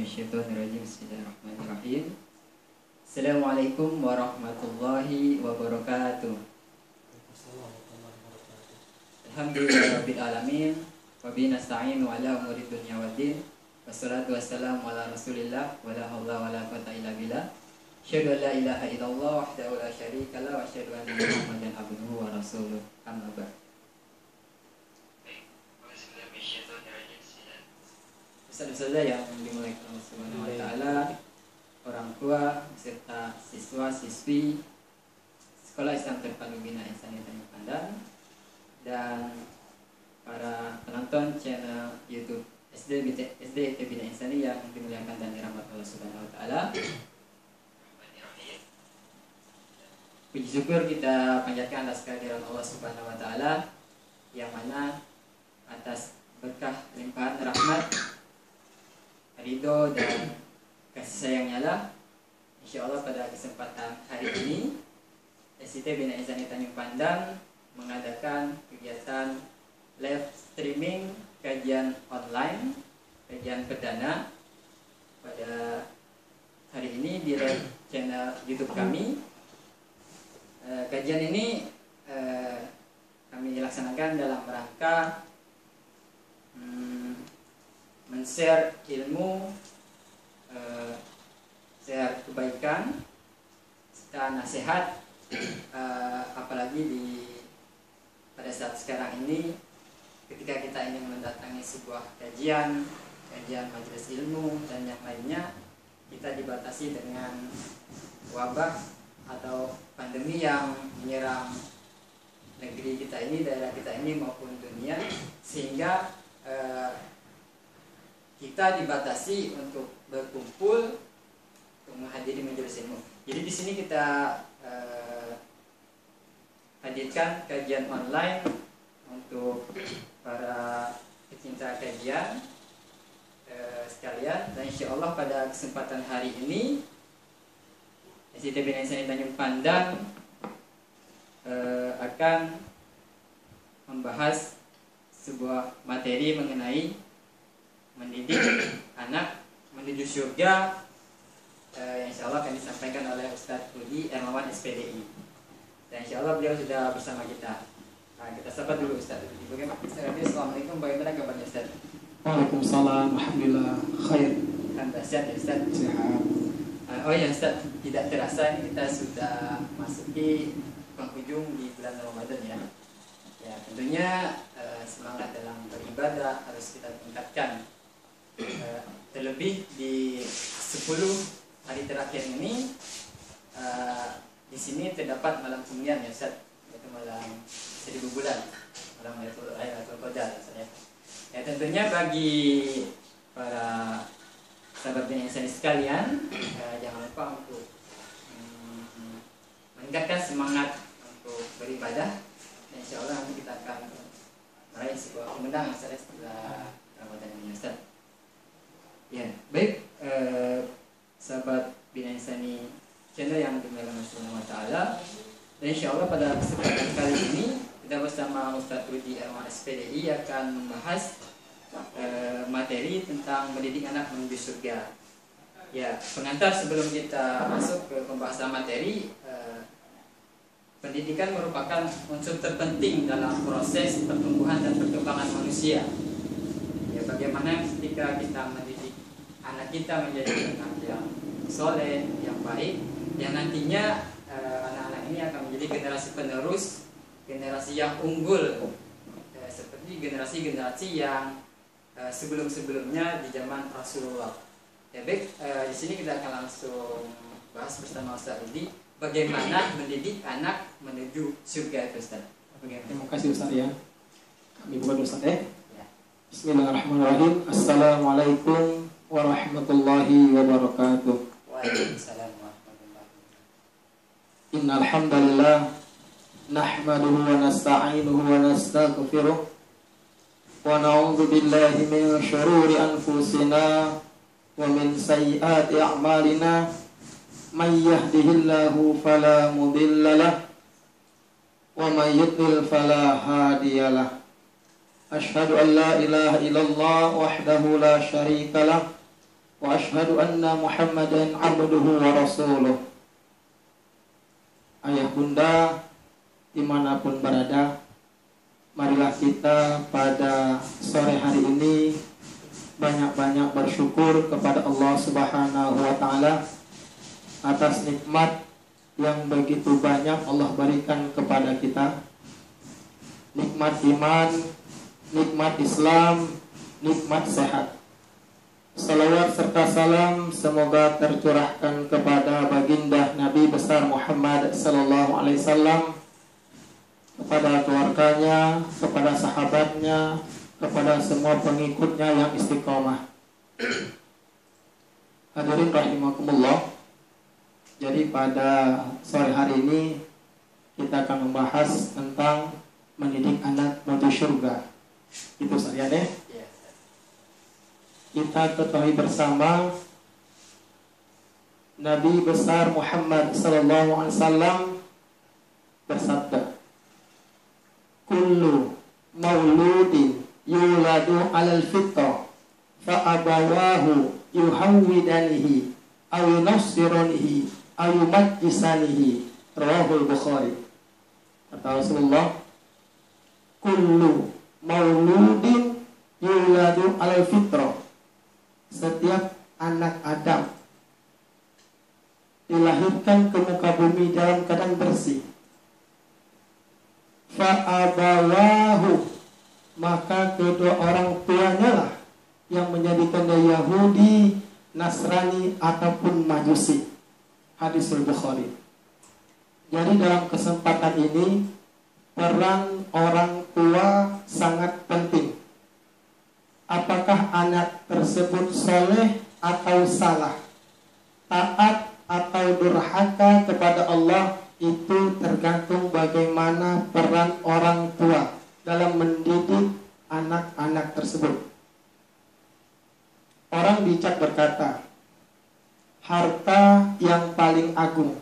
minasyaitonirrajim. Bismillahirrahmanirrahim. Assalamualaikum warahmatullahi wabarakatuh. Alhamdulillahirabbil alamin wa bihi nasta'inu ala umuri dunya waddin. Wassalatu wassalamu ala Rasulillah wa la haula wa la quwwata illa billah. Asyhadu an la ilaha illallah wahdahu la syarika lah wa asyhadu anna Muhammadan abduhu wa rasuluh. Amma ba'd. Ustaz-ustazah yang dimulai Allah Subhanahu wa taala, orang tua beserta siswa-siswi Sekolah Islam Terpadu Bina Insani Tanjung Pandan, dan para penonton channel YouTube SD Bina Insani yang dimuliakan dan dirahmati Allah Subhanahu wa taala. Puji syukur kita panjatkan atas kehadiran Allah Subhanahu wa taala, yang mana atas berkah limpahan rahmat, ridho dan kasih sayangnya lah, insyaallah pada kesempatan hari ini SIT Bina Insani Tanjung Pandan mengadakan kegiatan live streaming kajian online, kajian perdana pada hari ini di live channel YouTube kami. Kajian ini kami laksanakan dalam rangka men-share ilmu, share kebaikan, serta nasihat, apalagi pada saat sekarang ini ketika kita ingin mendatangi sebuah kajian majelis ilmu dan yang lainnya, kita dibatasi dengan wabah atau pandemi yang menyerang negeri kita ini, daerah kita ini maupun dunia, sehingga kita dibatasi untuk berkumpul untuk menghadiri majelis ilmu. Jadi di sini kita hadirkan kajian online untuk para pecinta kajian sekalian, dan insya Allah pada kesempatan hari ini SIT Bina Insani Tanjung Pandan akan membahas sebuah materi mengenai mendidik anak menuju surga, yang insya Allah akan disampaikan oleh Ustadz Rudi Ermawan SPDI, dan insya Allah beliau sudah bersama kita. Nah, kita sapa dulu Ustadz Rudi. Bagaimana? Assalamualaikum, bagaimana kabarnya Ustadz? Waalaikumsalam, alhamdulillah khair. Alhamdulillah sehat ya Ustadz? Sehat. Oh ya Ustadz, tidak terasa ini kita sudah masuki penghujung di bulan Ramadan ya. Ya tentunya semangat dalam beribadah harus kita tingkatkan. Terlebih di 10 hari terakhir ini, di sini terdapat malam kemuliaan ya Ustaz, yaitu malam 1000 bulan, malam Lailatul Qadar ya. Ya tentunya bagi para sahabat Bina Insani sekalian, jangan lupa untuk meningkatkan semangat untuk beribadah, dan insya Allah nanti kita akan meraih sebuah kemenangan setelah Ramadan ini Ustaz. Ya, baik, sahabat Bina Insani channel yang dimuliakan Allah Subhanahu wa taala. Dan insyaallah pada kesempatan kali ini kita bersama Ustadz Rudi Ermawan SPDI akan membahas materi tentang mendidik anak menuju surga. Ya, pengantar sebelum kita masuk ke pembahasan materi, pendidikan merupakan unsur terpenting dalam proses pertumbuhan dan perkembangan manusia. Ya, bagaimana ketika kita mendidik anak kita menjadi anak yang soleh, yang baik, yang nantinya anak-anak ini akan menjadi generasi penerus, generasi yang unggul, seperti generasi-generasi yang sebelum-sebelumnya di zaman Rasulullah. Ya baik, di sini kita akan langsung bahas bersama Ustaz Rudi bagaimana mendidik anak menuju surga itu Ustaz. Terima kasih Ustaz ya. Kami buka dulu Ustaz ya. Bismillahirrahmanirrahim. Assalamualaikum warahmatullahi wabarakatuh. Waalaikumsalam warahmatullahi wabarakatuh. Innal hamdalillah nahmaduhu wa nasta'inuhu wa nastaghfiruh wa na'udzu billahi min shururi anfusina wa min sayyiati a'malina. May yahdihillahu fala mudilla lahu wa may yudlil fala hadiya lahu. Asyhadu an la ilaha illallah wahdahu la syarika lahu وأشهد أن محمدا عبده ورسوله. Ayah bunda dimanapun berada, marilah kita pada sore hari ini banyak-banyak bersyukur kepada Allah Subhanahu wa Ta'ala atas nikmat yang begitu banyak Allah berikan kepada kita. Nikmat iman, nikmat Islam, nikmat sehat. Salawat serta salam semoga tercurahkan kepada baginda Nabi besar Muhammad sallallahu alaihi wasallam, kepada keluarganya, kepada sahabatnya, kepada semua pengikutnya yang istiqomah. Hadirin rahimakumullah. Jadi pada sore hari ini kita akan membahas tentang mendidik anak menuju surga. Itu saja deh. Kita ketahui bersama Nabi besar Muhammad sallallahu alaihi wasallam bersabda, "Kullu mauludin yuladu 'alal fitrah fa abawahu yuhawwidanihi aw yunassiranihi aw yumajjisanihi." Rawahul Bukhari. Kata Rasulullah, "Kullu mauludin yuladu 'alal fitrah." Setiap anak Adam dilahirkan ke muka bumi dalam keadaan bersih. Fa'abawahu, maka kedua orang tuanya lah yang menjadikannya Yahudi, Nasrani ataupun Majusi. Hadis Bukhari. Jadi dalam kesempatan ini peran orang tua sangat penting. Apakah anak tersebut soleh atau salah, taat atau durhaka kepada Allah, itu tergantung bagaimana peran orang tua dalam mendidik anak-anak tersebut. Orang bijak berkata, harta yang paling agung,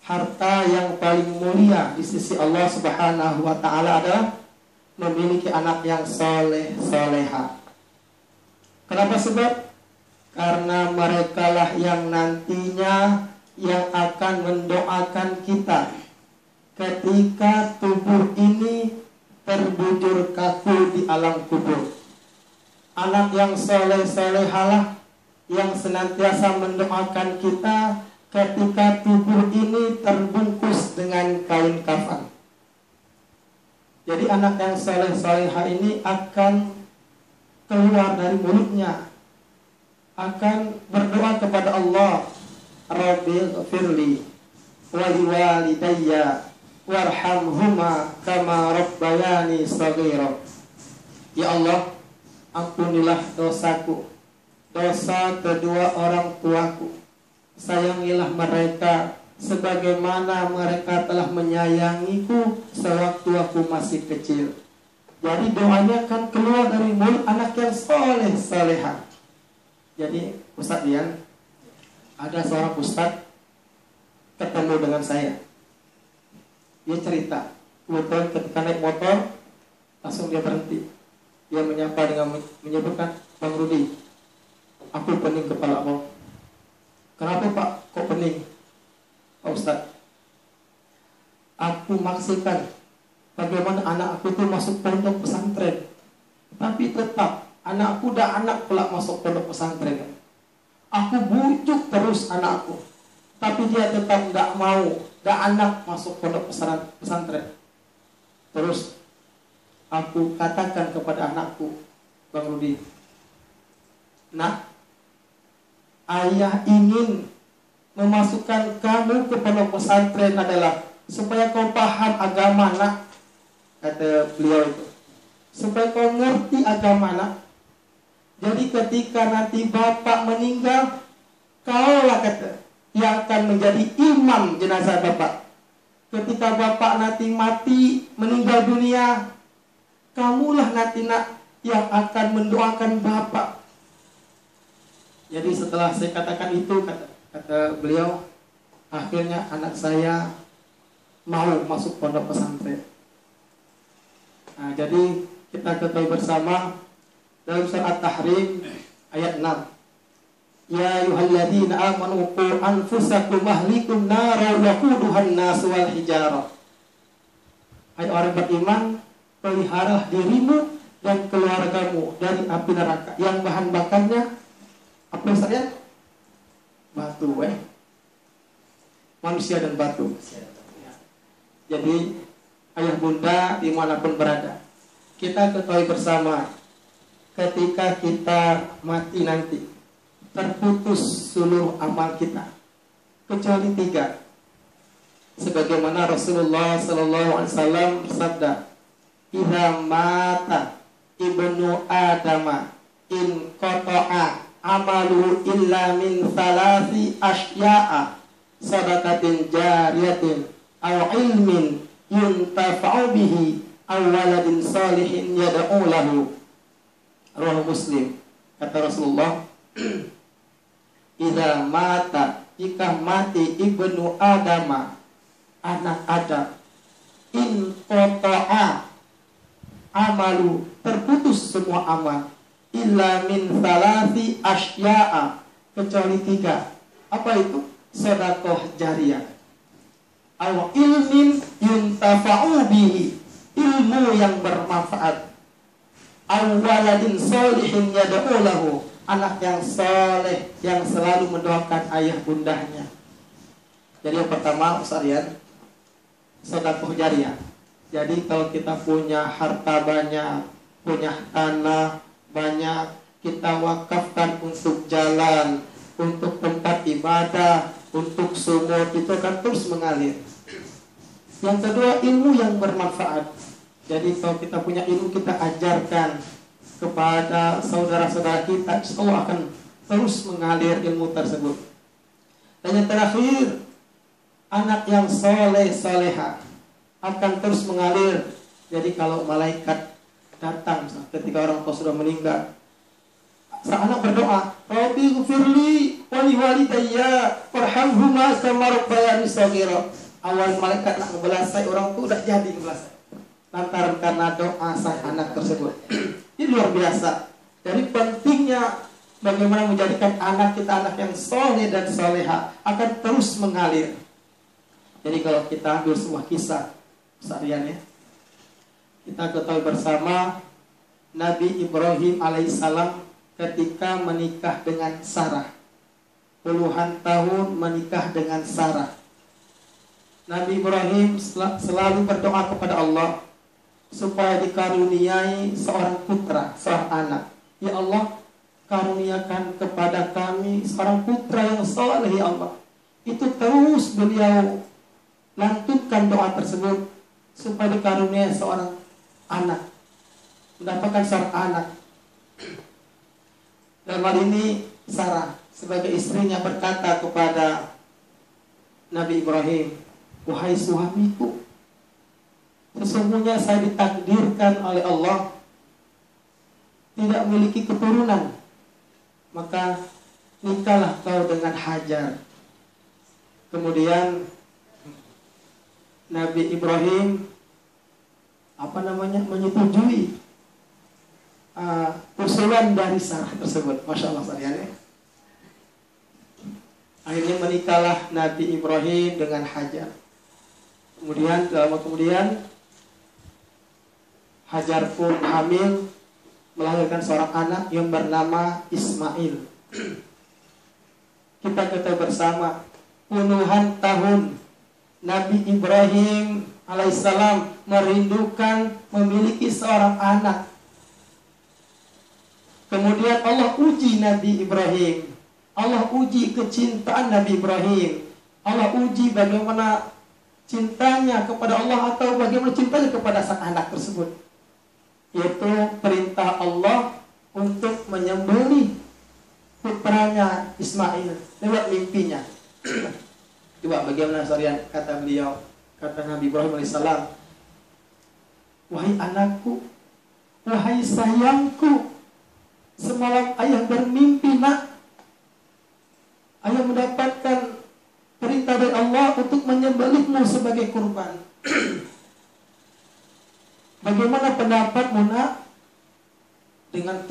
harta yang paling mulia di sisi Allah Subhanahu wa Ta'ala adalah memiliki anak yang soleh, soleha. Kenapa sebab? Karena merekalah yang nantinya yang akan mendoakan kita ketika tubuh ini terbujur kaku di alam kubur. Anak yang soleh-solehalah yang senantiasa mendoakan kita ketika tubuh ini terbungkus dengan kain kafan. Jadi anak yang soleh-soleha ini akan keluar dari mulutnya, akan berdoa kepada Allah, Rabbighfirli waliwalidayya warhamhuma kama rabbayani shaghira. Ya Allah, ampunilah dosaku, dosa kedua orang tuaku, sayangilah mereka sebagaimana mereka telah menyayangiku sewaktu aku masih kecil. Jadi doanya kan keluar dari mulut anak yang soleh, soleha. Jadi Ustadz Dian, ada seorang Ustadz ketemu dengan saya. Dia cerita, kebetulan ketika naik motor, langsung dia berhenti. Dia menyapa dengan menyebutkan, "Bang Rudi, aku pening kepala aku." "Kenapa Pak, kok pening?" "Pak Ustadz, aku maksikan bagaimana anak aku itu masuk pondok pesantren, tapi tetap anakku dah anak pula masuk pondok pesantren. Aku bujuk terus anakku, tapi dia tetap tidak mau, dah anak masuk pondok pesantren. Terus aku katakan kepada anakku, Bang Rudi, nak, ayah ingin memasukkan kamu ke pondok pesantren adalah supaya kau paham agama, nak." Kata beliau itu, supaya kau ngerti agama, nak. Jadi ketika nanti bapak meninggal, kaulah kata yang akan menjadi imam jenazah bapak. Ketika bapak nanti mati, meninggal dunia, kamulah nanti nak yang akan mendoakan bapak. Jadi setelah saya katakan itu, kata beliau, akhirnya anak saya mau masuk pondok pesantren. Nah, jadi kita ketahui bersama dalam surat At-Tahrim ayat 6. Ya ayyuhalladzina amanu qu anfusakum ahlikum nara waquduhan nas wal hijarah. Hai orang beriman, peliharalah dirimu dan keluargamu dari api neraka yang bahan bakarnya apa misalnya? Batu, manusia dan batu. Jadi ayah bunda dimanapun berada, kita ketahui bersama, ketika kita mati nanti terputus seluruh amal kita kecuali 3. Sebagaimana Rasulullah SAW bersabda, "Idza mata ibnu Adama in qata'a amalu illa min thalathi asya'a sadaqatin jariyatin aw ilmin yuntafa'u bihi aw waladin salihin yad'u lahu." Rawahu Muslim. Kata Rasulullah, "Idza mata, jika mati ibnu Adama, anak Adam, in qata'a amalu, terputus semua amal, illa min thalathi asya'a, kecuali 3. Apa itu? Sedekah jariyah, aw ilmin yuntafa'u bihi, ilmu yang bermanfaat, aw waladin sholihin yad'u lahu, anak yang soleh yang selalu mendoakan ayah bundanya. Jadi yang pertama sekalian, sedekah jariyah. Jadi kalau kita punya harta banyak, punya tanah banyak, kita wakafkan untuk jalan, untuk tempat ibadah, untuk sumur, itu akan terus mengalir. Yang kedua, ilmu yang bermanfaat. Jadi kalau kita punya ilmu, kita ajarkan kepada saudara-saudara kita, insya Allah akan terus mengalir ilmu tersebut. Dan yang terakhir, anak yang soleh soleha akan terus mengalir. Jadi kalau malaikat datang ketika orang tua sudah meninggal, sang anak berdoa, "Rabbi ghfirli wa li walidayya warhamhuma kama rabbayani shaghira." Awal malaikat nak ngebelasai orang tua udah jadi ngebelasai lantaran karena doa sang anak tersebut. Ini luar biasa. Jadi pentingnya bagaimana menjadikan anak kita anak yang soleh dan soleha akan terus mengalir. Jadi kalau kita ambil sebuah kisah seharian ya, kita ketahui bersama Nabi Ibrahim alaihissalam ketika menikah dengan Sarah, puluhan tahun menikah dengan Sarah. Nabi Ibrahim selalu berdoa kepada Allah supaya dikaruniai seorang putra, seorang anak. Ya Allah, karuniakan kepada kami seorang putra yang saleh ya Allah. Itu terus beliau lantunkan doa tersebut supaya dikaruniai seorang anak, mendapatkan seorang anak. Dalam hal ini Sarah sebagai istrinya berkata kepada Nabi Ibrahim, "Wahai suamiku, sesungguhnya saya ditakdirkan oleh Allah tidak memiliki keturunan, maka nikahlah kau dengan Hajar." Kemudian Nabi Ibrahim menyetujui usulan dari Sarah tersebut. Masya Allah sekalian. Akhirnya menikahlah Nabi Ibrahim dengan Hajar. Kemudian Hajar pun hamil, melahirkan seorang anak yang bernama Ismail. Kita ketahui bersama, puluhan tahun Nabi Ibrahim alaihissalam merindukan memiliki seorang anak. Kemudian Allah uji Nabi Ibrahim, Allah uji kecintaan Nabi Ibrahim, Allah uji bagaimana cintanya kepada Allah atau bagaimana cintanya kepada sang anak tersebut, yaitu perintah Allah untuk menyembelih putranya Ismail lewat mimpinya. Coba bagaimana sarian kata beliau, kata Nabi Ibrahim alaihissalam, "Wahai anakku, wahai sayangku, semalam ayah bermimpi nak, ayah mendapatkan perintah dari Allah untuk menyembelihmu sebagai kurban. Bagaimana pendapatmu nak?" Dengan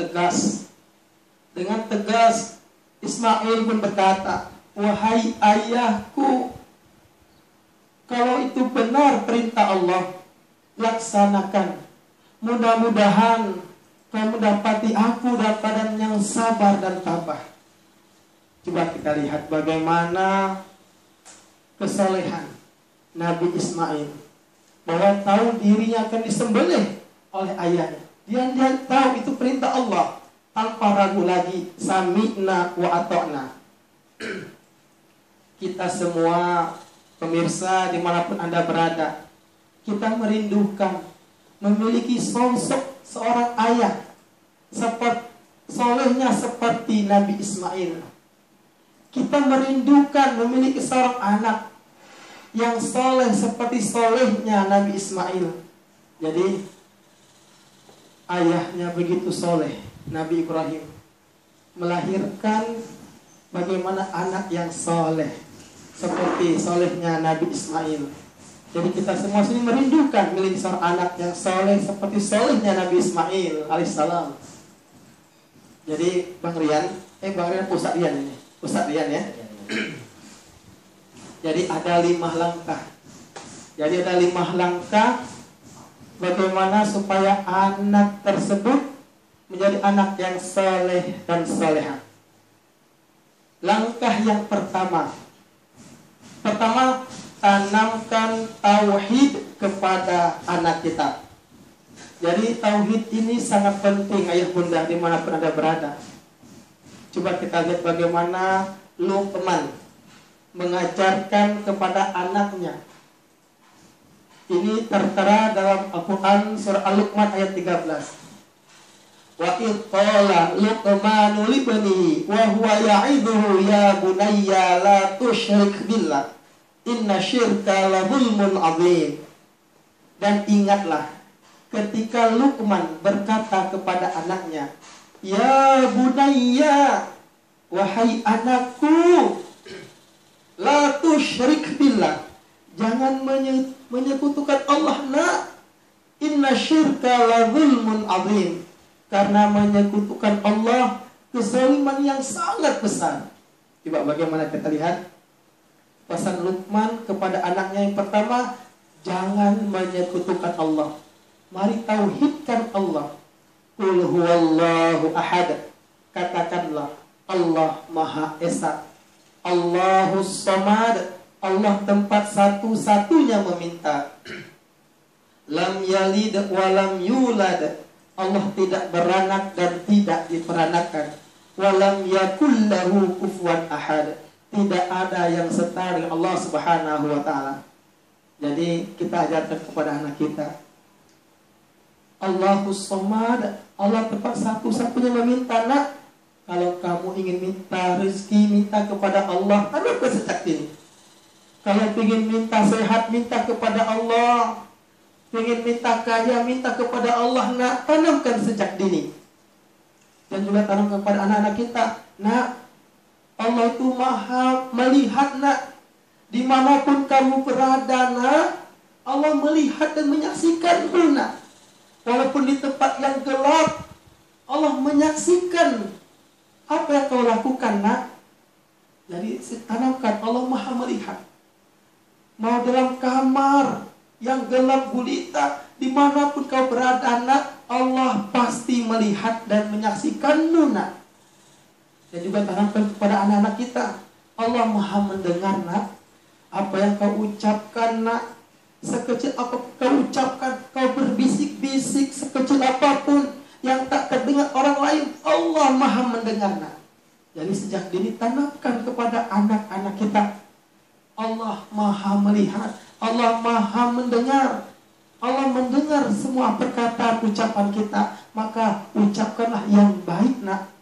tegas Ismail pun berkata, wahai ayahku, kalau itu benar perintah Allah, laksanakan. Mudah-mudahan kamu dapati aku dalam keadaan yang sabar dan tabah. Coba kita lihat bagaimana kesolehan Nabi Ismail, bahwa tahu dirinya akan disembelih oleh ayahnya. Dia tahu itu perintah Allah, tanpa ragu lagi, sami'na wa ata'na. Kita semua pemirsa dimanapun Anda berada, kita merindukan memiliki sosok seorang ayah seperti solehnya seperti Nabi Ismail. Kita merindukan memiliki seorang anak yang soleh seperti solehnya Nabi Ismail. Jadi ayahnya begitu soleh, Nabi Ibrahim melahirkan bagaimana anak yang soleh seperti solehnya Nabi Ismail. Jadi kita semua sini merindukan memiliki seorang anak yang soleh seperti solehnya Nabi Ismail alaihissalam. Jadi Bang Rian, Ustaz Rian ini, Ustaz Rian ya. Jadi ada 5 langkah. Jadi ada 5 langkah bagaimana supaya anak tersebut menjadi anak yang soleh dan soleha. Langkah yang pertama, tanamkan tauhid kepada anak kita. Jadi tauhid ini sangat penting ayah bunda dimanapun Anda berada. Coba kita lihat bagaimana Luqman mengajarkan kepada anaknya. Ini tertera dalam Al-Quran surah Al-Luqman ayat 13. Wa idh qala Luqmanu libnihi wa huwa ya'idhuhu ya bunayya la tusyrik billah inna syirka la zulmun azim. Dan ingatlah ketika Luqman berkata kepada anaknya, ya bunayya, wahai anakku, la tusyrik billah, jangan menyekutukan Allah nak. Inna syirka la zulmun azim, karena menyekutukan Allah kezaliman yang sangat besar. Coba bagaimana kita lihat pesan Luqman kepada anaknya yang pertama, jangan menyekutukan Allah. Mari tauhidkan Allah. Qul huwallahu ahad. Katakanlah Allah Maha Esa. Allahus Samad. Allah tempat satu-satunya meminta. Lam yalid wa lam yulad. Allah tidak beranak dan tidak diperanakan. Wa lam yakul lahu kufuwan ahad. Tidak ada yang setara dengan Allah Subhanahu wa taala. Jadi kita ajarkan kepada anak kita, Allahus Samad, Allah tempat satu-satunya meminta nak. Kalau kamu ingin minta rezeki, minta kepada Allah, tanamkan sejak dini. Kalau ingin minta sehat, minta kepada Allah. Ingin minta kaya, minta kepada Allah nak, tanamkan sejak dini. Dan juga tanam kepada anak-anak kita, nak, Allah itu maha melihat nak. Dimanapun kamu berada nak, Allah melihat dan menyaksikanmu nak. Walaupun di tempat yang gelap, Allah menyaksikan apa yang kau lakukan nak. Jadi tanamkan Allah maha melihat. Mau dalam kamar yang gelap gulita, dimanapun kau berada nak, Allah pasti melihat dan menyaksikanmu nak. Dan juga tanamkan kepada anak-anak kita, Allah maha mendengar nak. Apa yang kau ucapkan nak, sekecil apa kau ucapkan, kau berbisik-bisik sekecil apapun yang tak terdengar orang lain, Allah maha mendengar nak. Jadi sejak dini tanamkan kepada anak-anak kita, Allah maha melihat, Allah maha mendengar. Allah mendengar semua perkataan ucapan kita. Maka ucapkanlah yang baik nak,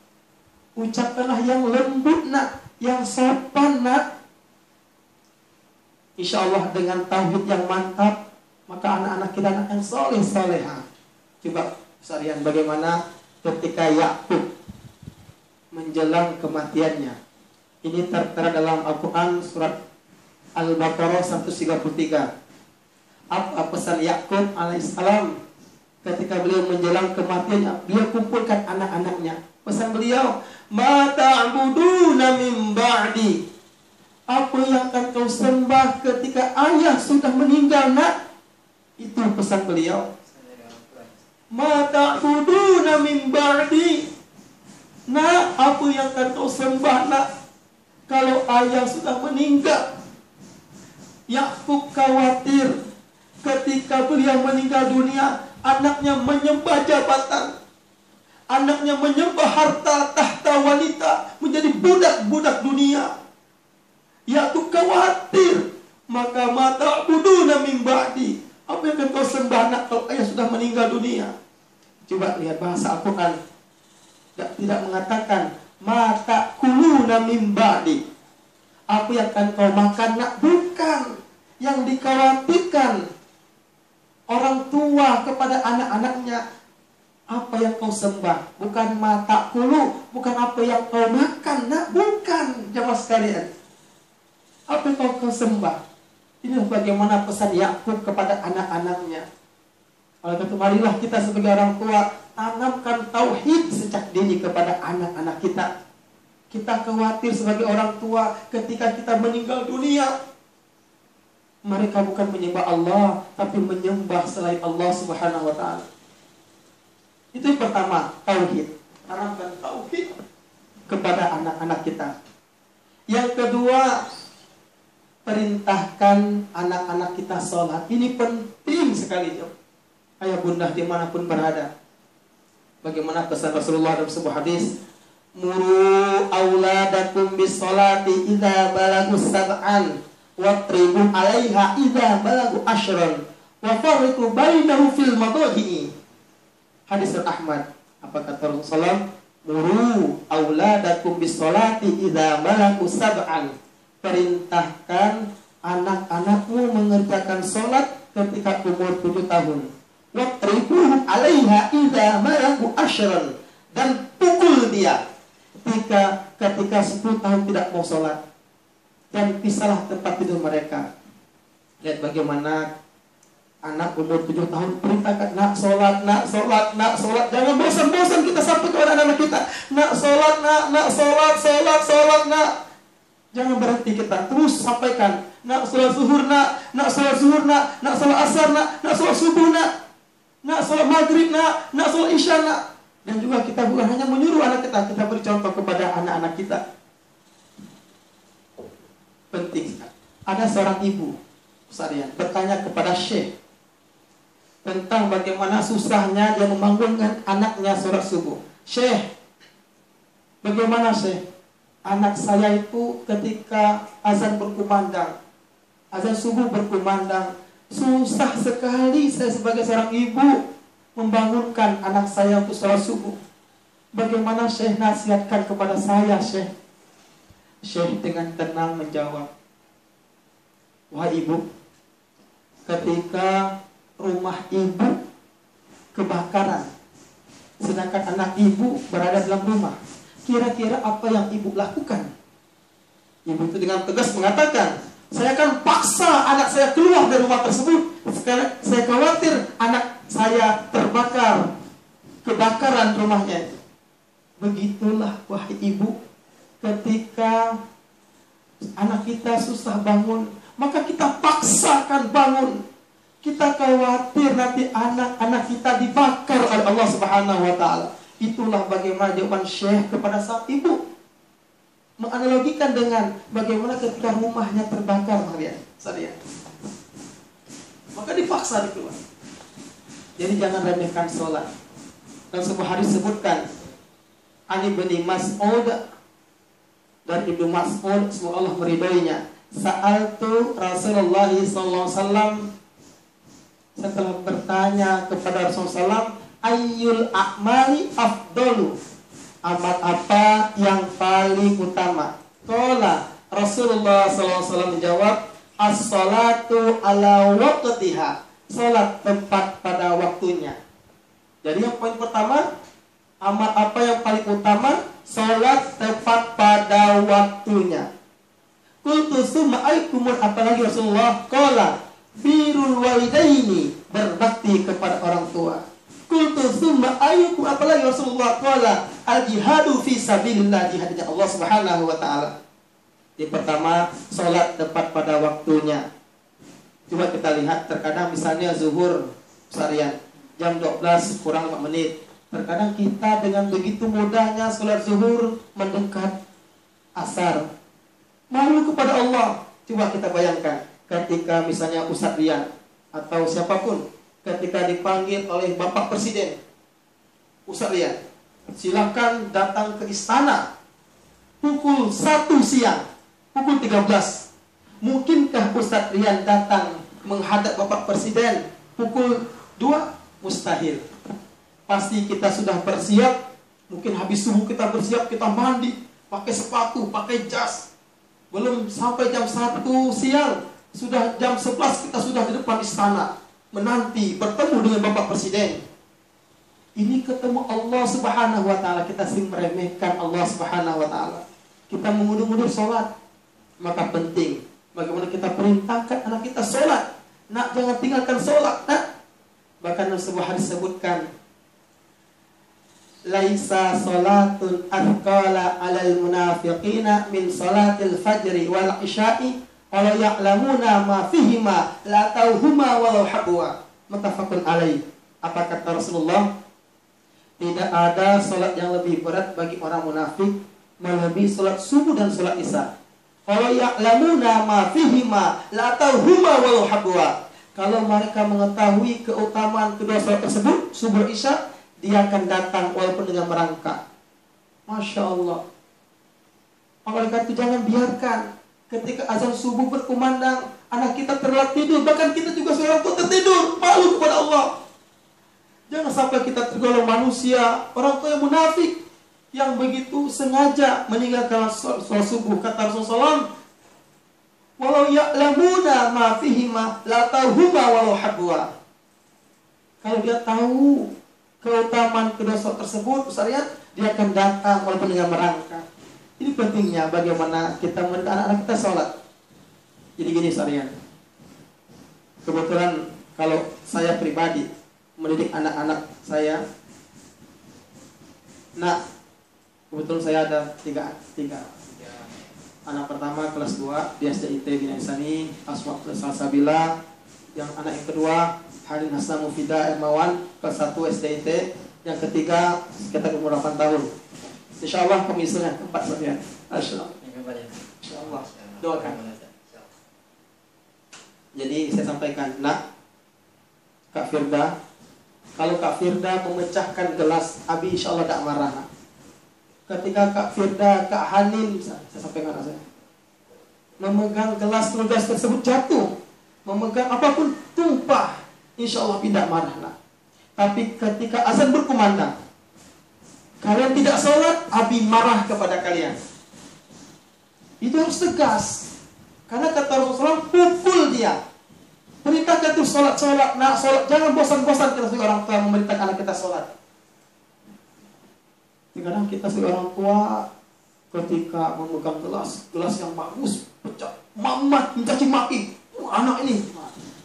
ucapkanlah yang lembut nak, yang sopan nak. Insya Allah dengan tauhid yang mantap, maka anak-anak kita anak yang soleh soleha. Coba sarian bagaimana ketika Yakub menjelang kematiannya. Ini tertera dalam Al-Quran surat Al-Baqarah 133. Apa pesan Yakub alaihissalam ketika beliau menjelang kematiannya, beliau kumpulkan anak-anaknya. Pesan beliau, "Ma ta'buduna min ba'di." Apa yang akan kau sembah ketika ayah sudah meninggal, nak? Itu pesan beliau. "Ma ta'buduna min ba'di." Nak, apa yang akan kau sembah, nak, kalau ayah sudah meninggal? Yakub khawatir ketika beliau meninggal dunia, anaknya menyembah jabatan, anaknya menyembah harta tahta wanita, menjadi budak-budak dunia. Yakub khawatir. Maka mata buduna min ba'di. Apa yang akan kau sembah, nak, kalau ayah sudah meninggal dunia? Coba lihat bahasa Al-Quran. Tidak mengatakan mata kuluna min ba'di. Apa yang akan kau makan, nak? Bukan. Yang dikhawatirkan orang tua kepada anak-anaknya, apa yang kau sembah? Bukan mata kulu, bukan apa yang kau makan, nak? Bukan, jemaah sekalian. Apa yang kau sembah? Inilah bagaimana pesan Yakub kepada anak-anaknya. Oleh itu, marilah kita sebagai orang tua tanamkan tauhid sejak dini kepada anak-anak kita. Kita khawatir sebagai orang tua ketika kita meninggal dunia, mereka bukan menyembah Allah, tapi menyembah selain Allah Subhanahu wa ta'ala. Itu yang pertama, tauhid. Tanamkan tauhid kepada anak-anak kita. Yang kedua, perintahkan anak-anak kita sholat. Ini penting sekali, ayah bunda dimanapun berada. Bagaimana pesan Rasulullah dalam sebuah hadis, "Muru auladakum bis sholati idza balagu sab'an watribu 'alaiha idza balagu ashran wa farriqu bainahu fil madaji'i." Hadis Ahmad. Apa kata Rasulullah? "Muru auladakum bis sholati idza balagu sab'an." Perintahkan anak-anakmu mengerjakan sholat ketika umur 7 tahun. Watribuhu 'alaiha idza balagu ashran. Dan pukul dia ketika 10 tahun tidak mau sholat. Dan pisahlah tempat tidur mereka. Lihat bagaimana anak umur 7 tahun perintahkan, nak sholat, nak sholat, nak sholat. Jangan bosan-bosan kita sampai kepada anak-anak kita, nak sholat, nak sholat, sholat, nak. Jangan berhenti, kita terus sampaikan, nak sholat zuhur, nak sholat zuhur, nak sholat asar, nak sholat subuh, nak sholat maghrib, nak sholat isya, nak. Dan juga kita bukan hanya menyuruh anak kita beri contoh kepada anak-anak kita. Penting. Ada seorang ibu, Ustaz, bertanya kepada Syekh tentang bagaimana susahnya dia membangunkan anaknya sholat subuh. "Syekh, bagaimana Syekh? Anak saya itu ketika azan berkumandang, azan subuh berkumandang, susah sekali saya sebagai seorang ibu membangunkan anak saya untuk sholat subuh. Bagaimana Syekh nasihatkan kepada saya, Syekh?" Syekh dengan tenang menjawab, "Wahai ibu, ketika rumah ibu kebakaran, sedangkan anak ibu berada dalam rumah, kira-kira apa yang ibu lakukan?" Ibu itu dengan tegas mengatakan, "Saya akan paksa anak saya keluar dari rumah tersebut. Sekarang saya khawatir anak saya terbakar, kebakaran rumahnya." Begitulah wahai ibu, ketika anak kita susah bangun, maka kita paksakan bangun. Kita khawatir nanti anak-anak kita dibakar oleh Allah Subhanahu wa ta'ala. Itulah bagaimana jawaban Syekh kepada sang ibu. Menganalogikan dengan bagaimana ketika rumahnya terbakar, maka dipaksa dikeluar. Jadi jangan remehkan sholat. Dan sebuah hadis sebutkan, Ani bin Mas'ud, dan Ibnu Mas'ud, semoga Allah meridainya, "Sa'altu Rasulullah SAW," saya telah bertanya kepada Rasulullah SAW, "Ayyul a'mali afdalu?" Amal apa yang paling utama? Qala, Rasulullah SAW menjawab, "As-salatu ala waqtiha." Salat tepat pada waktunya. Jadi yang poin pertama, amal apa yang paling utama? Salat tepat pada waktunya. Qultu summa aikumul, apalagi Rasulullah? Qala birrul walidaini, berbakti kepada orang tua. Qultu tsumma ayyukum, apalagi Rasulullah qala al-jihadu fi sabilillah, jihadnya Allah Subhanahu wa taala. Yang pertama, salat tepat pada waktunya. Coba kita lihat, terkadang misalnya zuhur seharian jam 12 kurang 5 menit. Terkadang kita dengan begitu mudahnya salat zuhur mendekat asar. Malu kepada Allah. Coba kita bayangkan ketika misalnya Ustadz Rian atau siapapun ketika dipanggil oleh Bapak Presiden, Ustadz Rian, silakan datang ke istana pukul 1 siang, pukul 13. Mungkinkah Ustadz Rian datang menghadap Bapak Presiden pukul 2? Mustahil. Pasti kita sudah bersiap. Mungkin habis subuh kita bersiap, kita mandi, pakai sepatu, pakai jas. Belum sampai jam 1 siang, sudah jam 11 kita sudah di depan istana, menanti bertemu dengan Bapak Presiden. Ini ketemu Allah Subhanahu wa taala, kita sering meremehkan Allah Subhanahu wa taala. Kita mengundur-undur sholat. Maka penting bagaimana kita perintahkan anak kita sholat. Nak, jangan tinggalkan sholat, nak. Bahkan dalam sebuah hadis disebutkan, laisa sholatun athqala 'alal munafiqina min sholatil fajri wal isya'i walau ya'lamuna ma fihima la tauhuma walau habwa. Muttafaqun alaih. Apa kata Rasulullah? Tidak ada sholat yang lebih berat bagi orang munafik melebihi sholat subuh dan sholat isya. Walau ya'lamuna ma fihima la tauhuma walau habwa. Kalau mereka mengetahui keutamaan kedua sholat tersebut, subuh isya, dia akan datang walaupun dengan merangkak. Masya Allah. Oleh karena itu jangan biarkan ketika azan subuh berkumandang, anak kita terlelap tidur, bahkan kita juga seorang tua tertidur, malu kepada Allah. Jangan sampai kita tergolong manusia, orang tua yang munafik, yang begitu sengaja meninggalkan sholat subuh. Kata Rasulullah, walau ya'lamuna ma fihima la tauhuma walau habwa. Kalau dia tahu keutamaan kedua sholat tersebut, syariat, dia akan datang walaupun dengan merangkak. Ini pentingnya bagaimana kita mendidik anak-anak kita sholat. Jadi gini syariat, kebetulan kalau saya pribadi mendidik anak-anak saya, nah kebetulan saya ada tiga anak. Pertama kelas 2 di SDIT Bina Insani Aswa Salsabila. Yang anak yang kedua Harin Hasan Mufida Ermawan kelas 1 SDIT. Yang ketiga sekitar umur 8 tahun. Insyaallah kami sudah keempat saja. Insyaallah. Doakan. Jadi saya sampaikan, nak, Kak Firda, kalau Kak Firda memecahkan gelas, Abi insyaallah tak marah, nak. Ketika Kak Firda, Kak Hanin, saya sampaikan saya, memegang gelas tersebut jatuh, memegang apapun tumpah, insya Allah tidak marah, nak. Tapi ketika azan berkumandang, kalian tidak sholat, Abi marah kepada kalian. Itu harus tegas, karena kata Rasulullah, pukul dia. Perintahkan itu sholat, nak sholat, jangan bosan-bosan kita sebagai orang tua memerintahkan anak kita sholat. Kadang kita sebagai orang tua ketika memegang gelas yang bagus, pecah, mamat, mencaci maki, anak ini.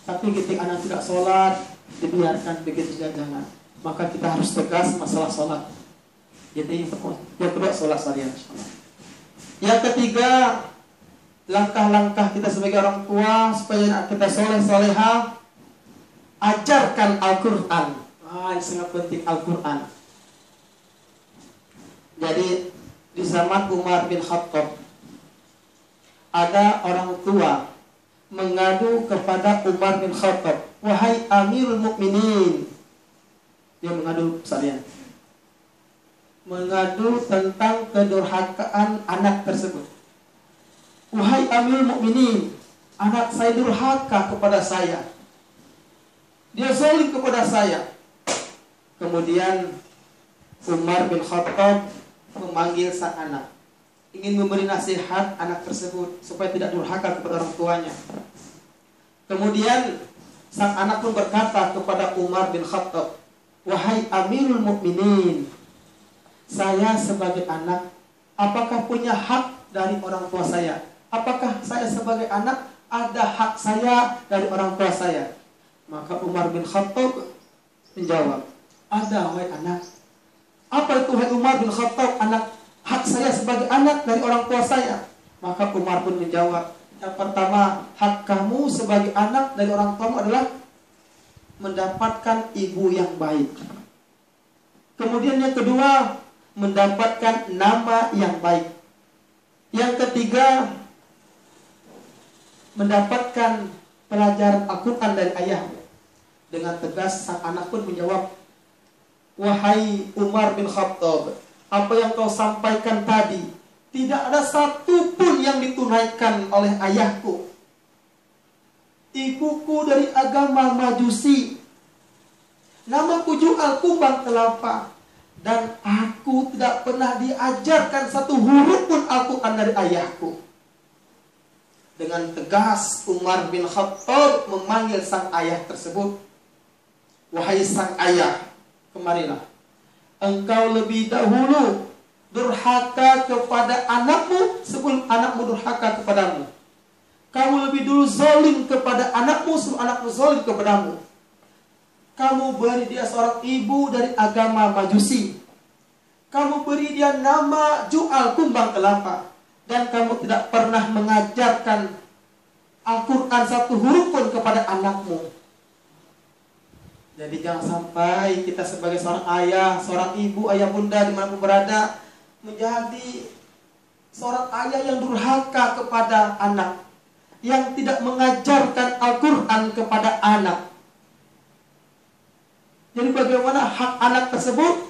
Tapi ketika anak tidak sholat, dibiarkan begitu saja, jangan. Maka kita harus tegas masalah sholat. Jadi yang kedua sholat syariah. Yang ketiga, langkah-langkah kita sebagai orang tua supaya anak kita soleh-soleha, ajarkan Al-Quran. Ini sangat penting, Al-Quran. Jadi di zaman Umar bin Khattab, ada orang tua mengadu kepada Umar bin Khattab, wahai Amirul Mukminin. Dia mengadu sekalian, mengadu tentang kedurhakaan anak tersebut. Wahai Amirul Mukminin, anak saya durhaka kepada saya, dia zalim kepada saya. Kemudian Umar bin Khattab memanggil sang anak, ingin memberi nasihat anak tersebut supaya tidak durhaka kepada orang tuanya. Kemudian sang anak pun berkata kepada Umar bin Khattab, wahai Amirul Mukminin, saya sebagai anak, apakah punya hak dari orang tua saya? Apakah saya sebagai anak ada hak saya dari orang tua saya? Maka Umar bin Khattab menjawab, Ada, wahai anak. Apa itu, wahai Umar bin Khattab? Anak, hak saya sebagai anak dari orang tua saya. Maka Umar pun menjawab, yang pertama, hak kamu sebagai anak dari orang tuamu adalah mendapatkan ibu yang baik. Kemudian yang kedua, mendapatkan nama yang baik. Yang ketiga, mendapatkan pelajaran Al-Quran dari ayahmu. Dengan tegas sang anak pun menjawab, wahai Umar bin Khattab, apa yang kau sampaikan tadi, tidak ada satu pun yang ditunaikan oleh ayahku. Ibuku dari agama Majusi, namaku jual kumbang kelapa, dan aku tidak pernah diajarkan satu huruf pun Al-Quran dari ayahku. Dengan tegas Umar bin Khattab memanggil sang ayah tersebut. Wahai sang ayah, kemarilah. Engkau lebih dahulu durhaka kepada anakmu sebelum anakmu durhaka kepadamu. Kamu lebih dulu zalim kepada anakmu sebelum anakmu zalim kepadamu. Kamu beri dia seorang ibu dari agama Majusi. Kamu beri dia nama jual kumbang kelapa. Dan kamu tidak pernah mengajarkan Al-Quran satu huruf pun kepada anakmu. Jadi jangan sampai kita sebagai seorang ayah, seorang ibu, ayah bunda dimanapun berada, menjadi seorang ayah yang durhaka kepada anak, yang tidak mengajarkan Al-Quran kepada anak. Jadi bagaimana hak anak tersebut?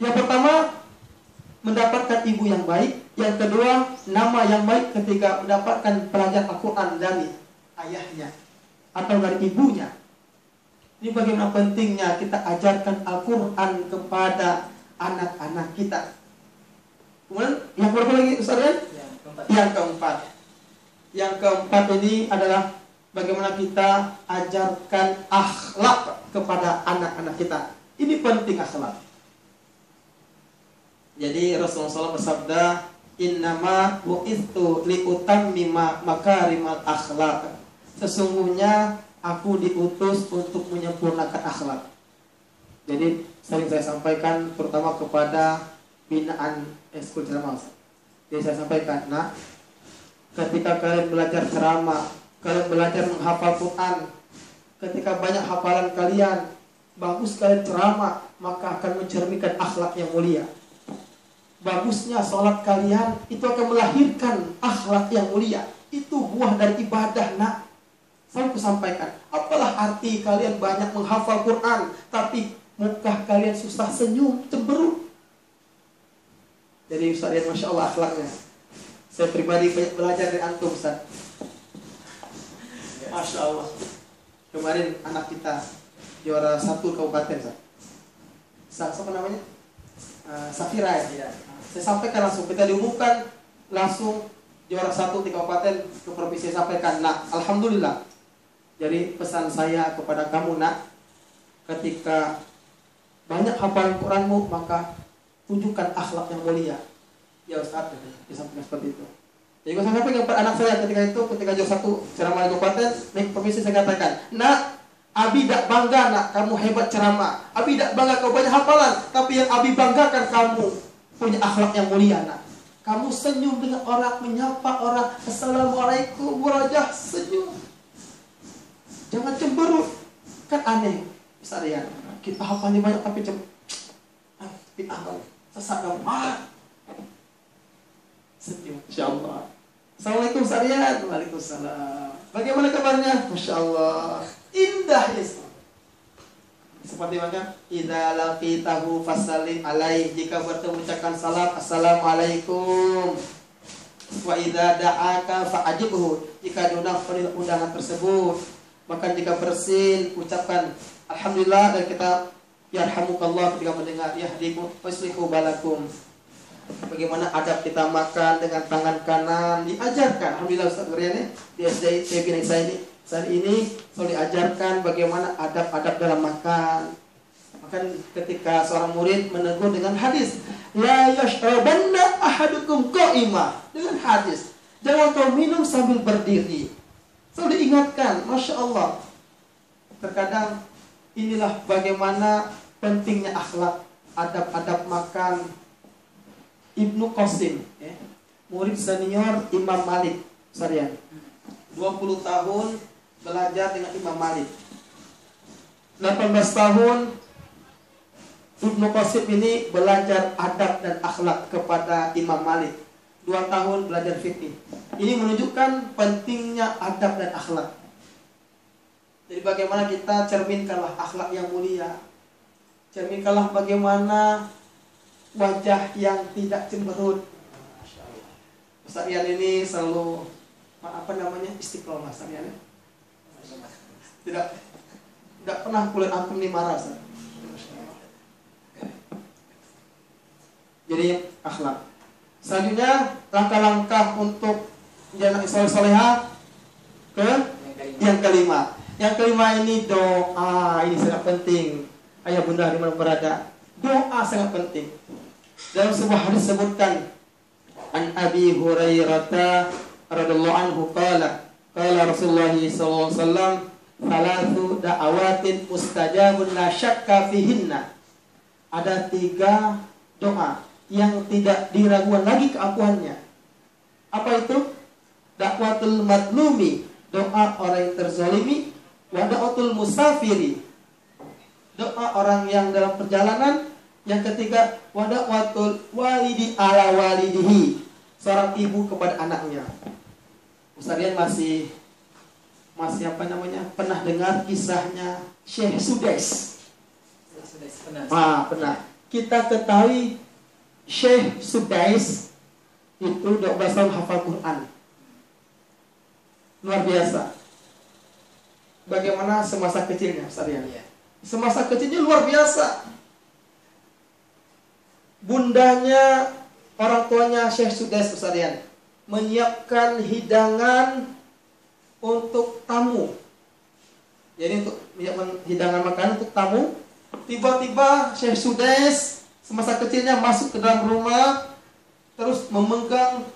Yang pertama, mendapatkan ibu yang baik. Yang kedua, nama yang baik. Ketiga, mendapatkan pelajaran Al-Quran dari ayahnya atau dari ibunya. Ini bagaimana pentingnya kita ajarkan Al-Quran kepada anak-anak kita. Kemudian, yang berapa lagi Ustaz Rian? Yang keempat. Yang keempat ini adalah bagaimana kita ajarkan akhlak kepada anak-anak kita. Ini penting akhlak. Jadi Rasulullah SAW bersabda, innama bu'ithu liutammima makarimal akhlak. Sesungguhnya aku diutus untuk menyempurnakan akhlak. Jadi sering saya sampaikan terutama kepada binaan eskul ceramah. Jadi saya sampaikan, nah, ketika kalian belajar ceramah, kalian belajar menghafal Quran, ketika banyak hafalan kalian, bagus kalian ceramah, maka akan mencerminkan akhlak yang mulia. Bagusnya sholat kalian itu akan melahirkan akhlak yang mulia. Itu buah dari ibadah, nak. Saya sampaikan, apalah arti kalian banyak menghafal Quran, tapi muka kalian susah senyum, cemberut. Jadi Ustaz Rian, Masya Allah akhlaknya. Saya pribadi banyak belajar dari antum, Ustaz. Masya Allah. Kemarin anak kita juara 1 kabupaten, Ustaz. Siapa namanya? Safira ya. Saya sampaikan langsung, kita diumumkan langsung juara 1 di kabupaten ke provinsi. Saya sampaikan, nah, alhamdulillah. Jadi pesan saya kepada kamu, nak, ketika banyak hafalan Quranmu, maka tunjukkan akhlak yang mulia. Ya Ustaz, disampaikan seperti itu. Jadi saya sampaikan kepada anak saya ketika juara 1 ceramah di kabupaten, naik provinsi, saya katakan, nak, Abi tidak bangga, nak, kamu hebat ceramah. Abi tidak bangga kau banyak hafalan, tapi yang Abi banggakan kamu punya akhlak yang mulia, nak. Kamu senyum dengan orang, menyapa orang, assalamualaikum, wajah senyum. Jangan cemberut. Kan aneh, Ustaz Rian, kita hafalnya banyak tapi cemberut. Sesak kamu. Senyum, insyaallah. Assalamualaikum Ustaz Rian. Waalaikumsalam. Bagaimana kabarnya? Masya Allah. Indah Islam. Seperti mana? Idza laqitahu fasallim alaih. Jika bertemu ucapkan salam, assalamualaikum. Wa idza da'aka fa'ajibhu. Jika diundang pada undangan tersebut, maka jika bersin ucapkan alhamdulillah, dan kita yarhamukallah ketika mendengar yahdikum waslihu balakum. Bagaimana adab kita makan dengan tangan kanan diajarkan. Alhamdulillah Ustaz Rian di SD saya ini saat ini selalu diajarkan bagaimana adab-adab dalam makan. Maka ketika seorang murid menegur dengan hadis, la yashrabanna ahadukum qa'imah, dengan hadis, jangan kau minum sambil berdiri. Selalu diingatkan, Masya Allah. Terkadang inilah bagaimana pentingnya akhlak, adab-adab makan. Ibnu Qasim, ya, murid senior Imam Malik, Sarian. 20 tahun belajar dengan Imam Malik. 18 tahun Ibnu Qasim ini belajar adab dan akhlak kepada Imam Malik. 2 tahun belajar fikih. Ini menunjukkan pentingnya adab dan akhlak. Jadi bagaimana kita cerminkanlah akhlak yang mulia. Cerminkanlah bagaimana wajah yang tidak cemberut. Ustaz Rian ini selalu istiqomah Ustaz Rian. Tidak pernah kulit antum ini marah Ustaz. Jadi akhlak. Selanjutnya langkah-langkah untuk menjadi soleh-soleha yang kelima. Yang kelima ini doa, ini sangat penting. Ayah bunda di mana berada, doa sangat penting. Dalam sebuah hadis sebutkan an Abi Hurairah radhiyallahu anhu qala Rasulullah sallallahu alaihi wasallam thalathu da'awatin mustajabun la syakka fihinna. Ada 3 doa yang tidak diragukan lagi keampuhannya. Apa itu? Dakwatul madlumi, doa orang yang terzalimi, wa da'watul musafiri, doa orang yang dalam perjalanan. Yang ketiga, wa da'watul walidi ala walidihi, seorang ibu kepada anaknya. Ustaz Rian masih pernah dengar kisahnya Syekh Sudais. Pernah. Kita ketahui Syekh Sudais itu 12 tahun hafal Quran. Luar biasa. Bagaimana semasa kecilnya, Ustaz Rian? Semasa kecilnya luar biasa. Bundanya, orang tuanya Syekh Sudais, Ustaz Rian, menyiapkan hidangan untuk tamu. Jadi untuk menyiapkan hidangan makanan untuk tamu. Tiba-tiba Syekh Sudais semasa kecilnya masuk ke dalam rumah, terus memegang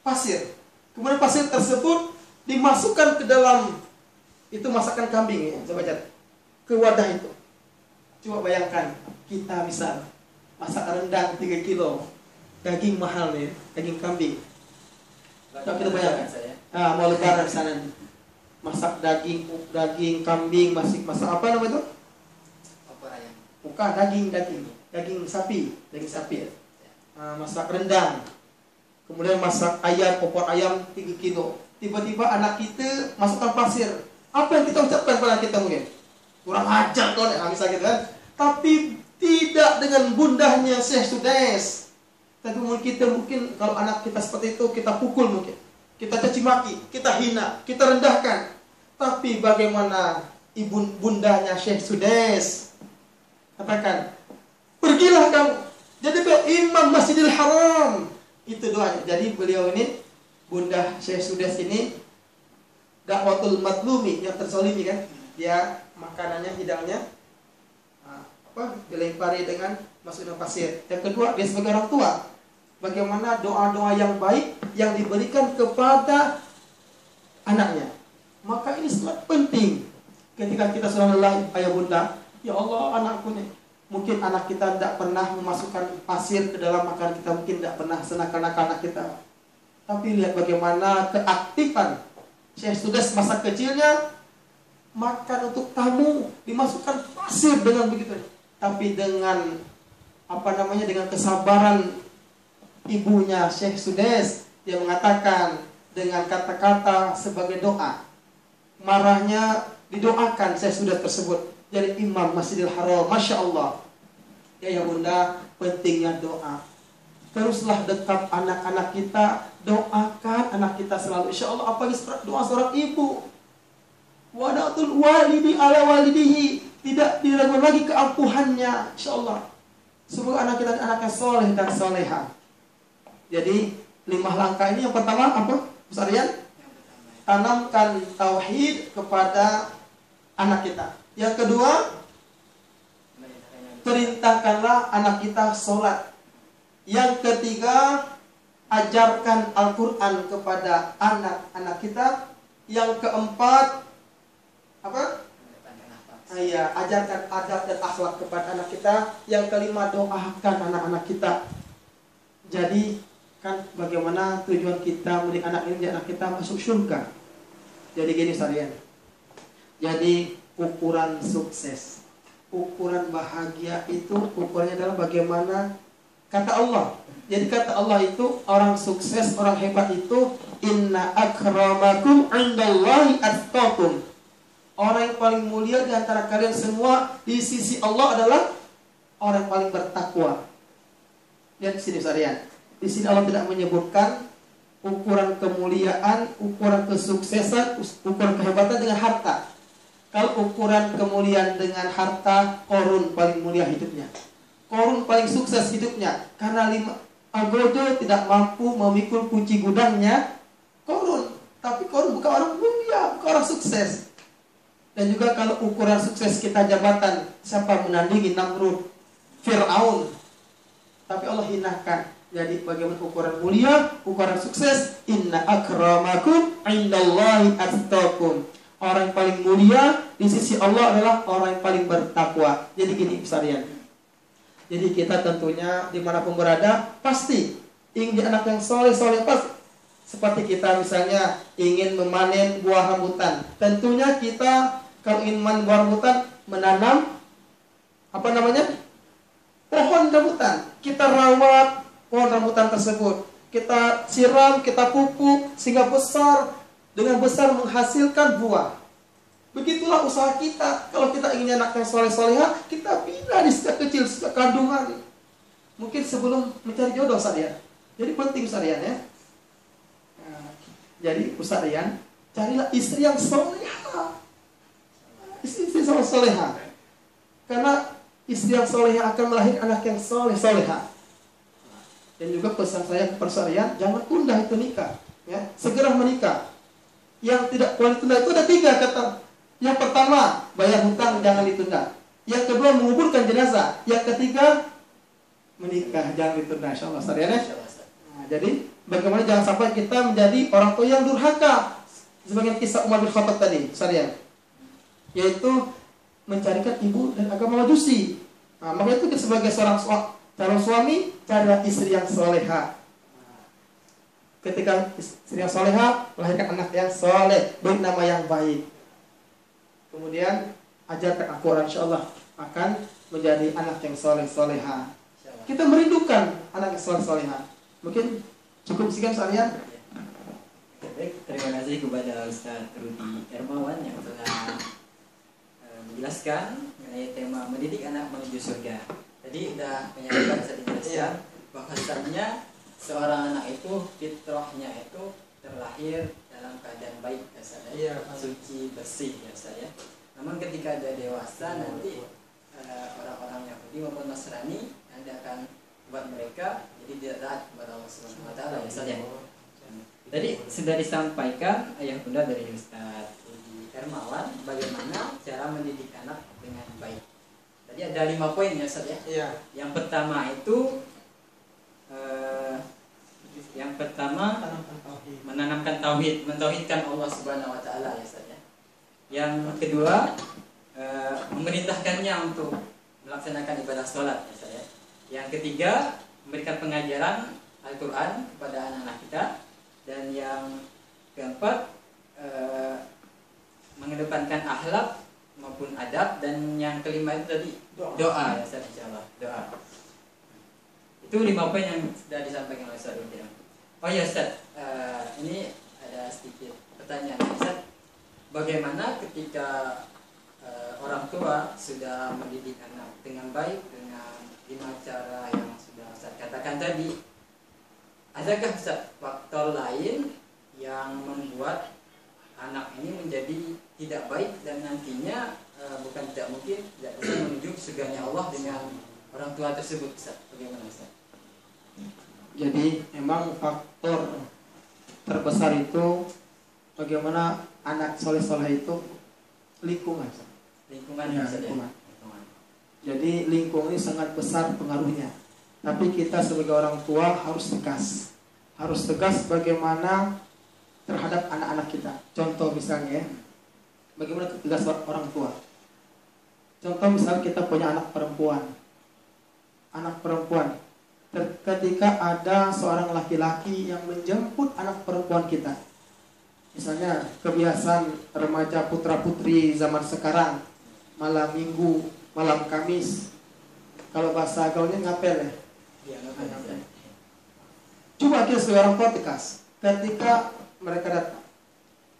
pasir. Kemudian pasir tersebut dimasukkan ke dalam itu masakan kambing, ya, coba lihat, ke wadah itu. Coba bayangkan, kita bisa masak rendang 3 kilo, daging mahal nih, daging kambing. Coba kita bayangkan, mau lebaran sana nih. Masak daging kambing, masak apa namanya itu? Opor ayam. Bukan, daging sapi. Masak rendang. Kemudian masak ayam, opor ayam 3 kilo. Tiba-tiba anak kita masukkan pasir. Apa yang kita ucapkan pada kita mungkin? Kurang ajar kau, misalnya gitu kan. Tapi tidak dengan bundahnya Syekh Sudais. Tapi mungkin kalau anak kita seperti itu, kita pukul mungkin. Kita caci maki, kita hina, kita rendahkan. Tapi bagaimana bundanya Syekh Sudais? Katakan, pergilah kamu jadi imam Masjidil Haram. Itu doanya. Jadi beliau ini, bunda Syekh Sudais ini, dakwatul madlumi, yang terzalimi kan. Dia makanannya, hidangnya dilempari dengan masuknya pasir. Yang kedua, dia sebagai orang tua, bagaimana doa-doa yang baik yang diberikan kepada anaknya. Maka ini sangat penting. Ketika kita sudah lelah, ayah bunda, ya Allah anakku nih, mungkin anak kita tidak pernah memasukkan pasir ke dalam makanan kita, mungkin tidak pernah senakal-nakal anak kita. Tapi lihat bagaimana keaktifan Syekh Sudais masa kecilnya, makan untuk tamu dimasukkan pasir dengan begitu. Tapi dengan dengan kesabaran ibunya Syekh Sudais, dia mengatakan dengan kata-kata sebagai doa. Marahnya didoakan Syekh Sudais tersebut jadi imam Masjidil Haram. Masya Allah. Ya bunda, pentingnya doa. Teruslah dekat anak-anak kita, doakan anak kita selalu. Insya Allah, apalagi doa seorang ibu. Wadatul walidi ala walidihi, tidak diragukan lagi keampuhannya. Insya Allah. Semoga anak kita anaknya soleh dan soleha. Jadi 5 langkah ini, yang pertama apa, Ustaz Rian? Tanamkan tauhid kepada anak kita. Yang kedua, perintahkanlah anak kita sholat. Yang ketiga, ajarkan Al-Quran kepada anak-anak kita. Yang keempat, apa? mulia, ajarkan adab dan akhlak kepada anak kita. Yang kelima, doakan anak-anak kita. Jadi kan bagaimana tujuan kita mendidik anak ini, anak kita masuk surga. Jadi gini sekalian. Jadi ukuran sukses, ukuran bahagia itu ukurannya adalah bagaimana kata Allah. Jadi kata Allah itu orang sukses, orang hebat itu inna akramakum indallahi atqakum. Orang yang paling mulia di antara kalian semua di sisi Allah adalah orang yang paling bertakwa. Lihat di sini sekalian. Di sini Allah tidak menyebutkan ukuran kemuliaan, ukuran kesuksesan, ukuran kehebatan dengan harta. Kalau ukuran kemuliaan dengan harta, Qarun paling mulia hidupnya. Qarun paling sukses hidupnya karena Agojo tidak mampu memikul kunci gudangnya Qarun. Tapi Qarun bukan orang mulia, bukan orang sukses. Dan juga kalau ukuran sukses kita jabatan, siapa menandingi Namrud, Fir'aun. Tapi Allah hinakan. Jadi bagaimana ukuran mulia, ukuran sukses? Inna akramakum indallahi atqakum. Orang yang paling mulia di sisi Allah adalah orang yang paling bertakwa. Jadi gini sekalian. Jadi kita tentunya dimanapun berada pasti ingin jadi anak yang soleh-soleh pas. Seperti kita misalnya ingin memanen buah rambutan. Tentunya kita kalau ingin memanen buah rambutan menanam apa namanya? Pohon rambutan. Kita rawat pohon rambutan tersebut. Kita siram, kita pupuk sehingga besar, dengan besar menghasilkan buah. Begitulah usaha kita. Kalau kita ingin anak yang soleh-soleha, kita bina di sejak kecil, sejak kandungan. Mungkin sebelum mencari jodoh saya. Jadi penting saya ya. Jadi Ustadz, carilah istri yang soleha. Istri yang soleha. Karena istri yang soleha akan melahirkan anak yang soleha. Dan juga pesan saya kepada kalian, jangan tunda itu nikah. Ya, segera menikah. Yang tidak boleh tunda itu ada 3 kata. Yang pertama, bayar hutang jangan ditunda. Yang kedua, menguburkan jenazah. Yang ketiga, menikah jangan ditunda. Insyaallah, Ustaz ya. Nah, jadi bagaimana jangan sampai kita menjadi orang tua yang durhaka. Sebagian kisah Umar bin Khattab tadi, Ustaz ya. Yaitu mencarikan ibu dan agama Majusi. Nah, maka itu sebagai seorang calon suami, carilah istri yang soleha. Ketika istri yang soleha, melahirkan anak yang soleh, beri nama yang baik. Kemudian ajarkan Al-Quran, insyaallah akan menjadi anak yang soleh-soleha. Kita merindukan anak yang soleh-soleha. Mungkin cukup sekian sekalian. Baik, terima kasih kepada Ustaz Rudi Hermawan yang telah menjelaskan mengenai tema mendidik anak menuju surga. Tadi sudah menyampaikan Ustaz dijelaskan bahwasannya seorang anak itu fitrahnya itu terlahir dalam keadaan baik biasanya, suci, bersih biasanya. Namun ketika dia dewasa nanti orang-orang Yahudi maupun Nasrani nanti akan buat mereka jadi tidak taat kepada Allah Subhanahu wa taala biasanya. Tadi sudah disampaikan ayah bunda dari Ustaz Rudi Hermawan bagaimana cara mendidik anak dengan baik. Tadi ada 5 poin ya Ustaz ya. Iya. Yang pertama itu menanamkan tauhid, mentauhidkan Allah Subhanahu wa taala ya Ustaz ya. Yang kedua, memerintahkannya untuk melaksanakan ibadah sholat ya Ustaz ya. Yang ketiga, memberikan pengajaran Al-Qur'an kepada anak-anak kita. Dan yang keempat, mengedepankan akhlak maupun adab. Dan yang kelima itu tadi doa ya Ustaz, insyaallah doa. Itu 5 poin yang sudah disampaikan oleh Ustaz Rudi. Oh ya Ustaz, ini ada sedikit pertanyaan Ustaz. Bagaimana ketika orang tua sudah mendidik anak dengan baik dengan 5 cara yang sudah Ustaz katakan tadi, adakah Ustaz faktor lain yang membuat anak ini menjadi tidak baik dan nantinya bukan tidak mungkin tidak bisa menuju surganya Allah dengan orang tua tersebut Ustaz? Bagaimana Ustaz? Jadi memang faktor terbesar itu bagaimana anak soleh-soleh itu lingkungan. Lingkungan Ya, lingkungan. Jadi lingkungan ini sangat besar pengaruhnya. Tapi kita sebagai orang tua harus tegas. Harus tegas bagaimana terhadap anak-anak kita. Contoh misalnya, bagaimana tegas orang tua. Contoh misalnya kita punya anak perempuan. Anak perempuan. Ketika ada seorang laki-laki yang menjemput anak perempuan kita. Misalnya kebiasaan remaja putra-putri zaman sekarang, malam minggu, malam Kamis. Kalau bahasa gaulnya ngapel ya. Iya, ngapel. Coba kita sebagai orang tua tegas. Ketika mereka datang,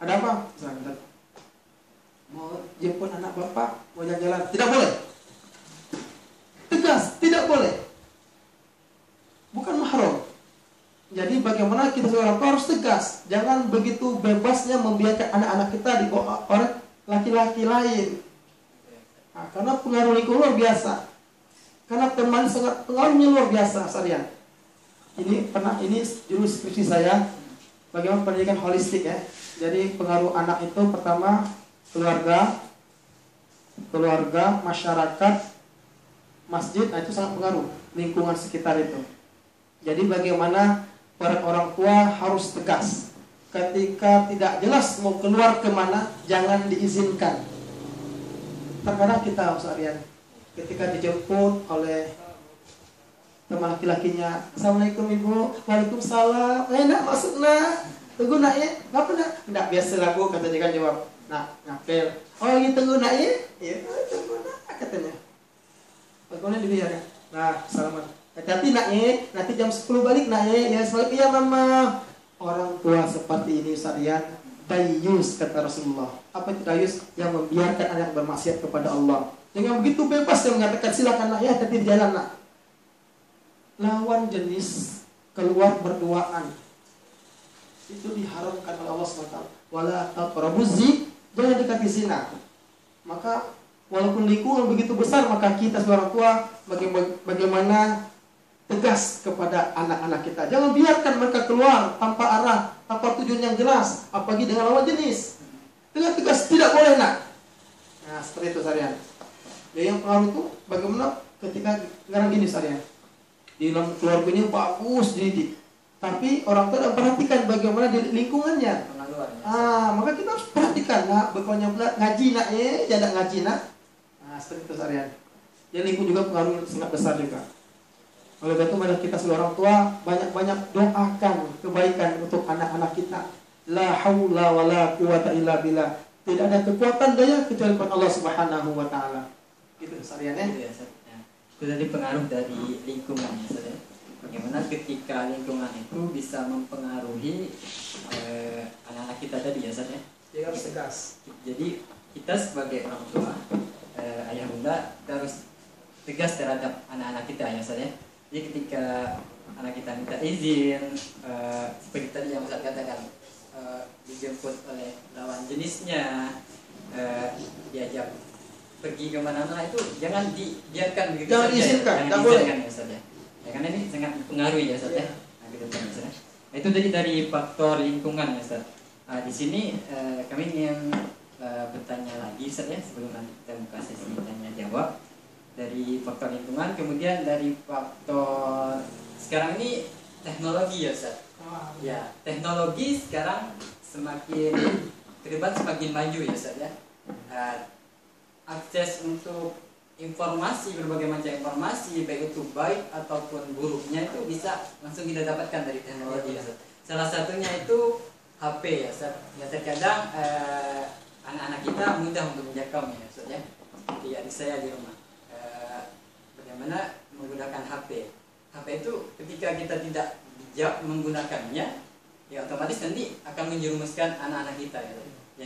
ada apa? Misalnya, mau jemput anak bapak, mau jalan-jalan, tidak boleh. Tegas, tidak boleh. Bukan mahram. Jadi bagaimana kita sebagai orang tua harus tegas. Jangan begitu bebasnya membiarkan anak-anak kita dibawa oleh laki-laki lain. Nah, karena pengaruh lingkungan luar biasa. Karena teman sangat pengaruhnya luar biasa, Sarian. Ini judul skripsi saya, bagaimana pendidikan holistik ya. Jadi pengaruh anak itu pertama keluarga, masyarakat, masjid, nah itu sangat pengaruh lingkungan sekitar itu. Jadi bagaimana orang tua harus tegas. Ketika tidak jelas mau keluar kemana, jangan diizinkan. Terkadang kita Sarian, ketika dijemput oleh teman laki-lakinya, Assalamualaikum ibu, waalaikumsalam, nak masuk nak, tunggu nak ya, ngapa nak? Nggak biasa lagu kata dia kan jawab, nak ngapel, oh lagi tunggu nak ya, iya tunggu nak katanya, bagaimana dibiarkan, nah salaman, hati-hati nak ya, nanti jam 10 balik nak ya sebalik iya mama, orang tua seperti ini Sarian, dayus kata Rasulullah, apa itu dayus? Yang membiarkan anak bermaksiat kepada Allah, jangan begitu bebas yang mengatakan silakan nak ya, tapi di jalan nak. Lawan jenis keluar berduaan itu diharamkan oleh Allah SWT. Wala taqrabuz zina, jangan dekati zina. Maka walaupun lingkungan begitu besar, maka kita sebagai orang tua bagaimana tegas kepada anak-anak kita. Jangan biarkan mereka keluar tanpa arah, tanpa tujuan yang jelas, apalagi dengan lawan jenis. Dengan tegas, tidak boleh nak. Nah seperti itu Sarian. Jadi yang pengaruh itu bagaimana ketika sekarang gini Sarian, di dalam keluarganya bagus dididik, tapi orang tua tidak perhatikan bagaimana di lingkungannya. Maka kita harus perhatikan nak, bagaimana ngaji nak jangan ngaji nak. Nah seperti itu Sarian. Jadi lingkungan juga pengaruh sangat besar juga. Oleh karena itu mari kita sebagai orang tua banyak-banyak doakan kebaikan untuk anak-anak kita. La haula wala quwata illa billah. Tidak ada kekuatan daya kecuali kepada Allah Subhanahu wa taala. Gitu Sarian ya. Itu tadi pengaruh dari lingkungan ya, saudara. Bagaimana ketika lingkungan itu bisa mempengaruhi anak-anak kita tadi ya, saudara. Dia harus tegas. Jadi kita sebagai orang tua, ayah bunda, kita harus tegas terhadap anak-anak kita ya, saudara. Jadi ketika anak kita minta izin, seperti tadi yang Ustaz katakan, dijemput oleh lawan jenisnya, diajak pergi kemana-mana, itu jangan dibiarkan begitu jangan saja. Diizinkan, Jangan diizinkan ya Ustaz ya. Karena ini sangat mempengaruhi ya Ustaz ya. Nah, gitu, Ustaz. Nah, itu tadi dari faktor lingkungan ya Ustaz. Di sini kami ingin bertanya lagi Ustaz ya, sebelum nanti kita buka sesi tanya jawab. Dari faktor lingkungan, kemudian dari faktor sekarang ini teknologi ya Ustaz. Ya, teknologi sekarang semakin ke depan semakin maju ya Ustaz ya. Akses untuk informasi, berbagai macam informasi, baik itu baik ataupun buruknya, itu bisa langsung kita dapatkan dari teknologi ya. Salah satunya itu HP ya, ya terkadang anak-anak kita mudah untuk menjangkaunya ya. Seperti adik saya di rumah, bagaimana menggunakan HP. HP itu ketika kita tidak bijak menggunakannya, ya otomatis nanti akan menjerumuskan anak-anak kita ya.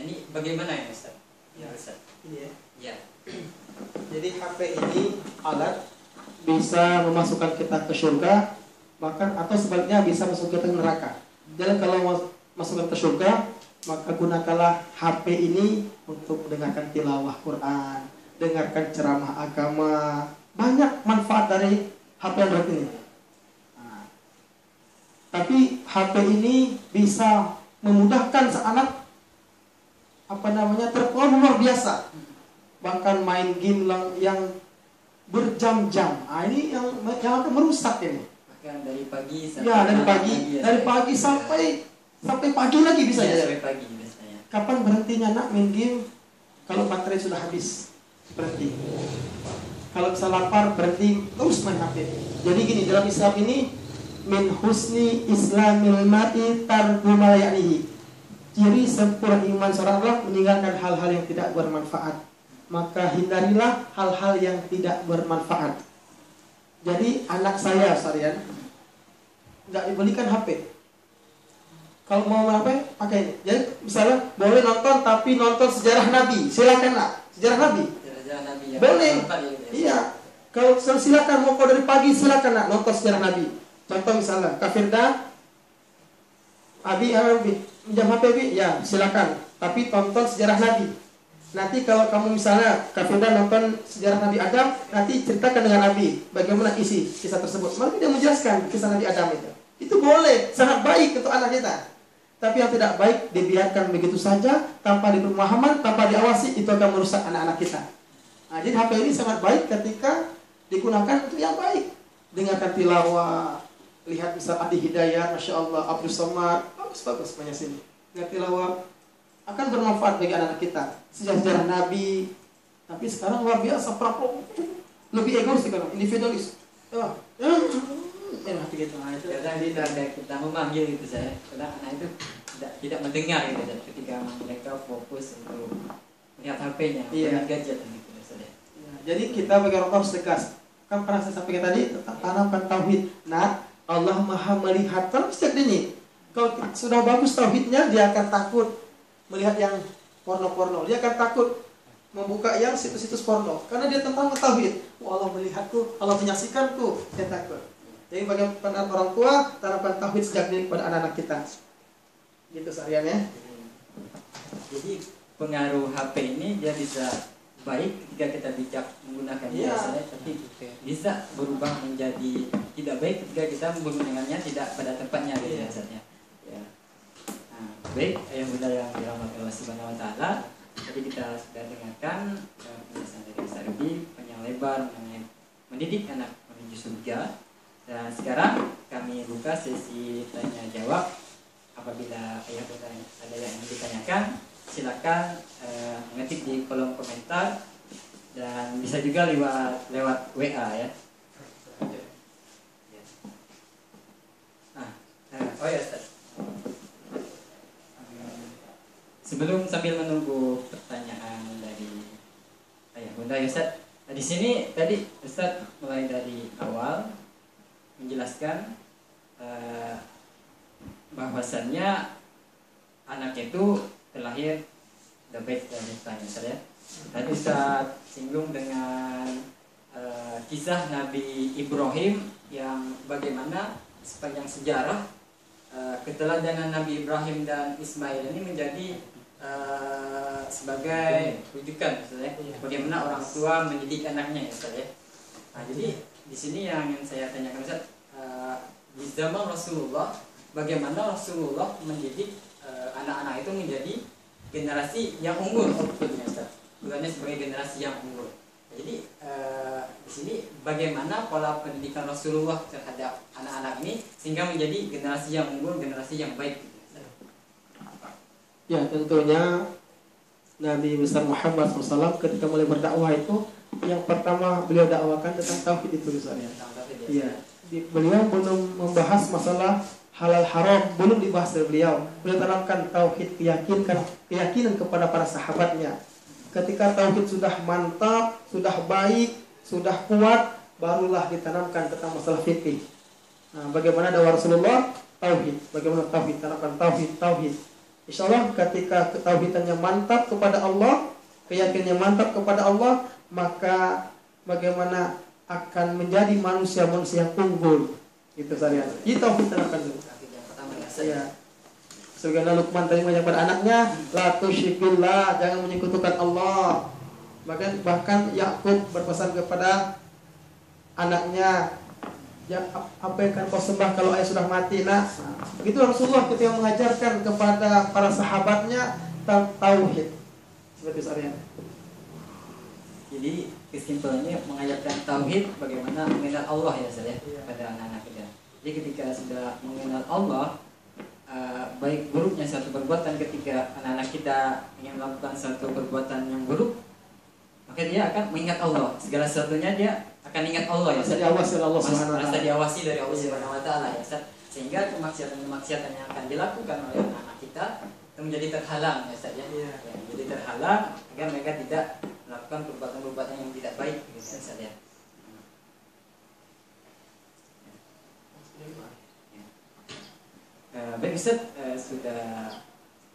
Jadi bagaimana ya Ustaz? Ya Ustaz. Iya. Ya. Jadi HP ini alat bisa memasukkan kita ke surga, bahkan atau sebaliknya bisa masuk kita ke neraka. Jadi kalau masukkan ke surga, maka gunakanlah HP ini untuk mendengarkan tilawah Quran, dengarkan ceramah agama. Banyak manfaat dari HP Android ini. Tapi HP ini bisa memudahkan seanak terpengaruh luar biasa. Bahkan main game yang berjam-jam. Ini yang akan merusak ini. Bahkan dari pagi sampai dari pagi sampai pagi lagi bisa ya. Sampai pagi biasanya. Kapan berhentinya nak main game kalau baterai sudah habis? berhenti. Kalau bisa lapar berhenti, terus main HP. Jadi gini, dalam Islam ini min husni islamil mar'i tarku ma la ya'nihi. Ciri sempurna iman seorang adalah meninggalkan hal-hal yang tidak bermanfaat. Maka hindarilah hal-hal yang tidak bermanfaat. Jadi anak saya sekalian nggak dibelikan HP. Kalau mau HP pakai ini. Jadi misalnya boleh nonton tapi nonton sejarah Nabi, silakan lah. Sejarah Nabi. Sejarah Nabi ya. Boleh. Ya. Iya. Kalau silakan mau kau dari pagi silakan nak nonton sejarah Nabi. Contoh misalnya Kafirda, Abi, minjam HP Abi, ya silakan. Tapi tonton sejarah Nabi. Nanti kalau kamu misalnya Kafirda nonton sejarah Nabi Adam, nanti ceritakan dengan Abi bagaimana isi kisah tersebut. Maka dia menjelaskan kisah Nabi Adam itu. Itu boleh, sangat baik untuk anak kita. Tapi yang tidak baik dibiarkan begitu saja tanpa diberi pemahaman, tanpa diawasi, itu akan merusak anak-anak kita. Nah, jadi HP ini sangat baik ketika digunakan untuk yang baik. Dengarkan tilawah, lihat misal Adi Hidayat, Masya Allah, Abdul Somad, bagus-bagus banyak sini. Dengar tilawah akan bermanfaat bagi anak-anak kita. Sejarah Nabi. Tapi sekarang luar biasa, lebih egois sekarang, individualis. Hati gitu. Kadang kita memanggil gitu saya. Kadang anak itu tidak mendengar gitu. Dan ketika mereka fokus untuk melihat HP-nya, melihat gadget gitu saya. Jadi kita bagi orang tua harus tegas. Kan pernah saya sampaikan tadi, tanamkan tauhid. Nah, Allah Maha melihat. Kalau sejak dini, kalau sudah bagus tauhidnya, dia akan takut melihat yang porno-porno. Dia akan takut membuka yang situs-situs porno. Karena dia tentang tauhid. Allah melihatku, Allah menyaksikanku, dia takut. Jadi bagi orang tua, tanamkan tauhid sejak dini kepada anak-anak kita. Gitu seharian ya. Jadi pengaruh HP ini dia bisa baik ketika kita bijak menggunakannya, tapi bisa berubah menjadi tidak baik ketika kita menggunakannya tidak pada tempatnya gitu biasanya. Ya. Nah, baik ayah bunda yang dirahmati Allah Subhanahu Wa Taala. Jadi kita sudah dengarkan penjelasan dari Ustaz Ruby panjang lebar mengenai mendidik anak menuju surga. Dan sekarang kami buka sesi tanya jawab. Apabila ayah bunda ada yang ingin ditanyakan, silakan mengetik di kolom komentar dan bisa juga lewat WA ya. Oh ya Ustaz. Sebelum sambil menunggu pertanyaan dari ayah bunda ya Ustaz. Di sini tadi Ustaz mulai dari awal menjelaskan bahwasannya anak itu terlahir the best dari tanya saya. Tadi Ustaz singgung dengan kisah Nabi Ibrahim yang bagaimana sepanjang sejarah keteladanan Nabi Ibrahim dan Ismail ini menjadi sebagai rujukan misalnya bagaimana orang tua mendidik anaknya ya Ustaz ya. Nah, jadi di sini yang saya tanyakan Ustaz, di zaman Rasulullah bagaimana Rasulullah mendidik anak-anak itu menjadi generasi yang unggul outputnya Ustaz. Bukannya sebagai generasi yang unggul. Jadi di sini bagaimana pola pendidikan Rasulullah terhadap anak-anak ini sehingga menjadi generasi yang unggul, generasi yang baik gitu, Ustaz. Ya, tentunya Nabi besar Muhammad SAW ketika mulai berdakwah itu yang pertama beliau dakwakan tentang tauhid itu misalnya. Iya. Beliau belum membahas masalah halal haram, belum dibahas dari beliau. Beliau tanamkan tauhid, keyakinan kepada para sahabatnya. Ketika tauhid sudah mantap, sudah baik, sudah kuat, barulah ditanamkan tentang masalah fikih. Nah, bagaimana dakwah Rasulullah? Tauhid. Bagaimana tauhid? Tanamkan tauhid. Insyaallah ketika ketauhidannya mantap kepada Allah, keyakinannya mantap kepada Allah, maka bagaimana akan menjadi manusia-manusia yang unggul. Itu saja. Itu tauhid tanamkan dulu. Ya. Sebagaimana Luqman tadi menyampaikan pada anaknya, la tusyrikullah, jangan menyekutukan Allah. Bahkan Yakub berpesan kepada anaknya, ya, apa yang akan kau sembah kalau ayah sudah mati, nak? Begitu Rasulullah ketika mengajarkan kepada para sahabatnya tentang tauhid. Seperti itu. Jadi kesimpulannya mengajarkan tauhid bagaimana mengenal Allah ya saya pada anak-anak kita. Jadi ketika sudah mengenal Allah, baik buruknya satu perbuatan ketika anak-anak kita ingin melakukan satu perbuatan yang buruk, maka dia dia akan mengingat Allah. Segala sesuatunya dia akan ingat Allah ya. Merasa diawasi oleh Allah Subhanahu wa Merasa taala. diawasi dari Allah Subhanahu wa taala ya Ustaz. Sehingga kemaksiatan-kemaksiatan yang akan dilakukan oleh anak-anak kita itu menjadi terhalang ya Ustaz ya. Ya, menjadi terhalang agar mereka tidak melakukan perbuatan-perbuatan yang tidak baik gitu ya Ustaz ya. Baik Ustaz, sudah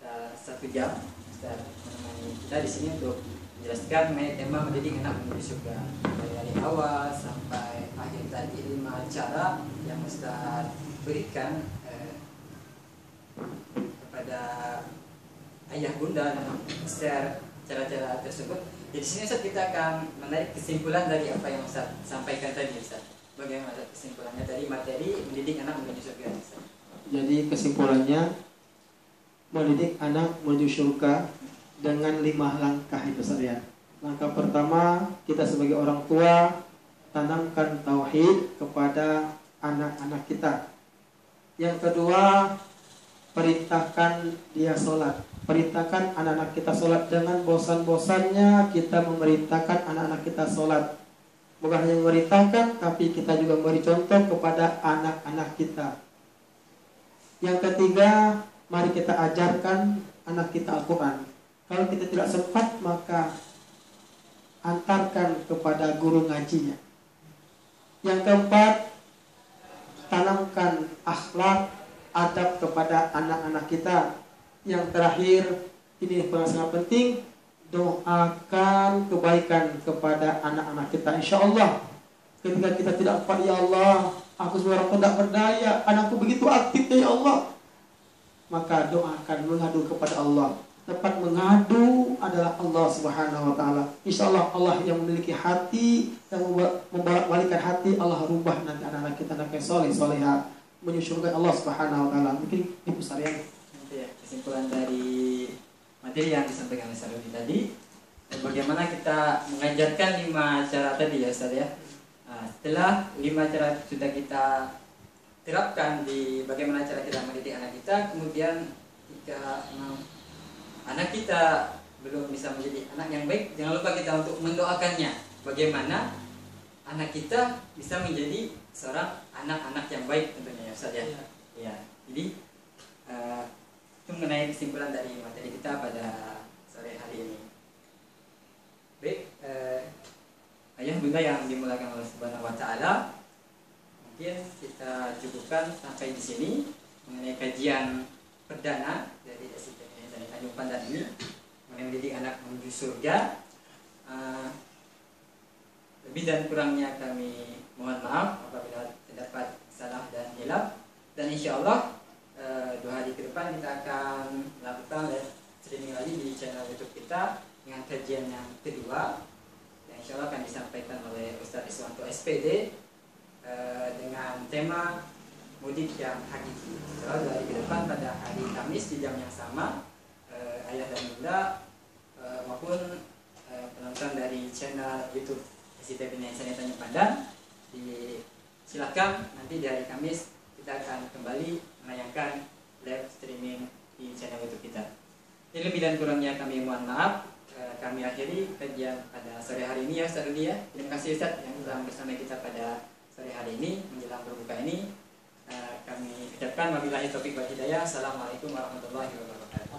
1 jam Ustaz menemani kita di sini untuk menjelaskan mengenai tema mendidik anak menuju surga dari awal sampai akhir tadi 5 cara yang Ustaz berikan kepada ayah bunda dan share cara-cara tersebut. Jadi sini Ustaz kita akan menarik kesimpulan dari apa yang Ustaz sampaikan tadi Ustaz. Bagaimana kesimpulannya dari materi mendidik anak menuju surga Ustaz? Jadi kesimpulannya mendidik anak menuju surga dengan 5 langkah itu saja. Langkah pertama, kita sebagai orang tua tanamkan tauhid kepada anak-anak kita. Yang kedua, perintahkan dia sholat. Perintahkan anak-anak kita sholat. Dengan bosan-bosannya kita memerintahkan anak-anak kita sholat. Bukan hanya memerintahkan, tapi kita juga memberi contoh kepada anak-anak kita. Yang ketiga, mari kita ajarkan anak kita Al-Quran. Kalau kita tidak sempat, maka antarkan kepada guru ngajinya. Yang keempat, tanamkan akhlak, adab kepada anak-anak kita. Yang terakhir, ini yang sangat penting, doakan kebaikan kepada anak-anak kita. Insya Allah, ketika kita tidak kuat, ya Allah, aku seorang tidak berdaya, anakku begitu aktifnya ya Allah, maka doakan, mengadu kepada Allah. Tempat mengadu adalah Allah Subhanahu wa taala. Insyaallah Allah yang memiliki hati, yang membolak-balikan hati, Allah rubah nanti anak-anak kita nanti soleh soleha menyusurkan Allah Subhanahu wa taala. Mungkin Ibu Saryan. Itu ya kesimpulan dari materi yang disampaikan oleh Sarudi tadi. Bagaimana kita mengajarkan 5 cara tadi ya Ustaz ya. Nah, setelah 5 cara sudah kita terapkan di bagaimana cara kita mendidik anak kita, kemudian jika anak kita belum bisa menjadi anak yang baik, jangan lupa kita untuk mendoakannya. Bagaimana anak kita bisa menjadi seorang anak-anak yang baik tentunya ya Ustaz ya. Ya. Jadi itu mengenai kesimpulan dari materi kita pada sore hari ini. Baik, ayah bunda yang dimuliakan oleh Subhanahu wa taala, mungkin kita cukupkan sampai di sini mengenai kajian perdana dari SIPN dari Tanjung Pandan ini mengenai mendidik anak menuju surga. Lebih dan kurangnya kami mohon maaf apabila terdapat salah dan hilaf, dan insya Allah 2 hari ke depan kita akan melakukan live streaming lagi di channel YouTube kita dengan kajian yang kedua yang insya Allah akan disampaikan oleh Ustadz Iswanto SPD dengan tema mudik yang hakiki. Insya Allah 2 hari ke depan pada hari Kamis di jam yang sama, ayah dan bunda maupun penonton dari channel YouTube SITP Indonesia Tanjung Pandan, silakan nanti di hari Kamis kita akan kembali menayangkan live streaming di channel YouTube kita. Ini lebih dan kurangnya kami mohon maaf. Kami akhiri kajian pada sore hari ini ya Ustaz Rudi ya. Terima kasih Ustaz yang telah bersama kita pada sore hari ini menjelang berbuka ini. Kami ucapkan wabillahi taufiq wal hidayah. Assalamualaikum warahmatullahi wabarakatuh.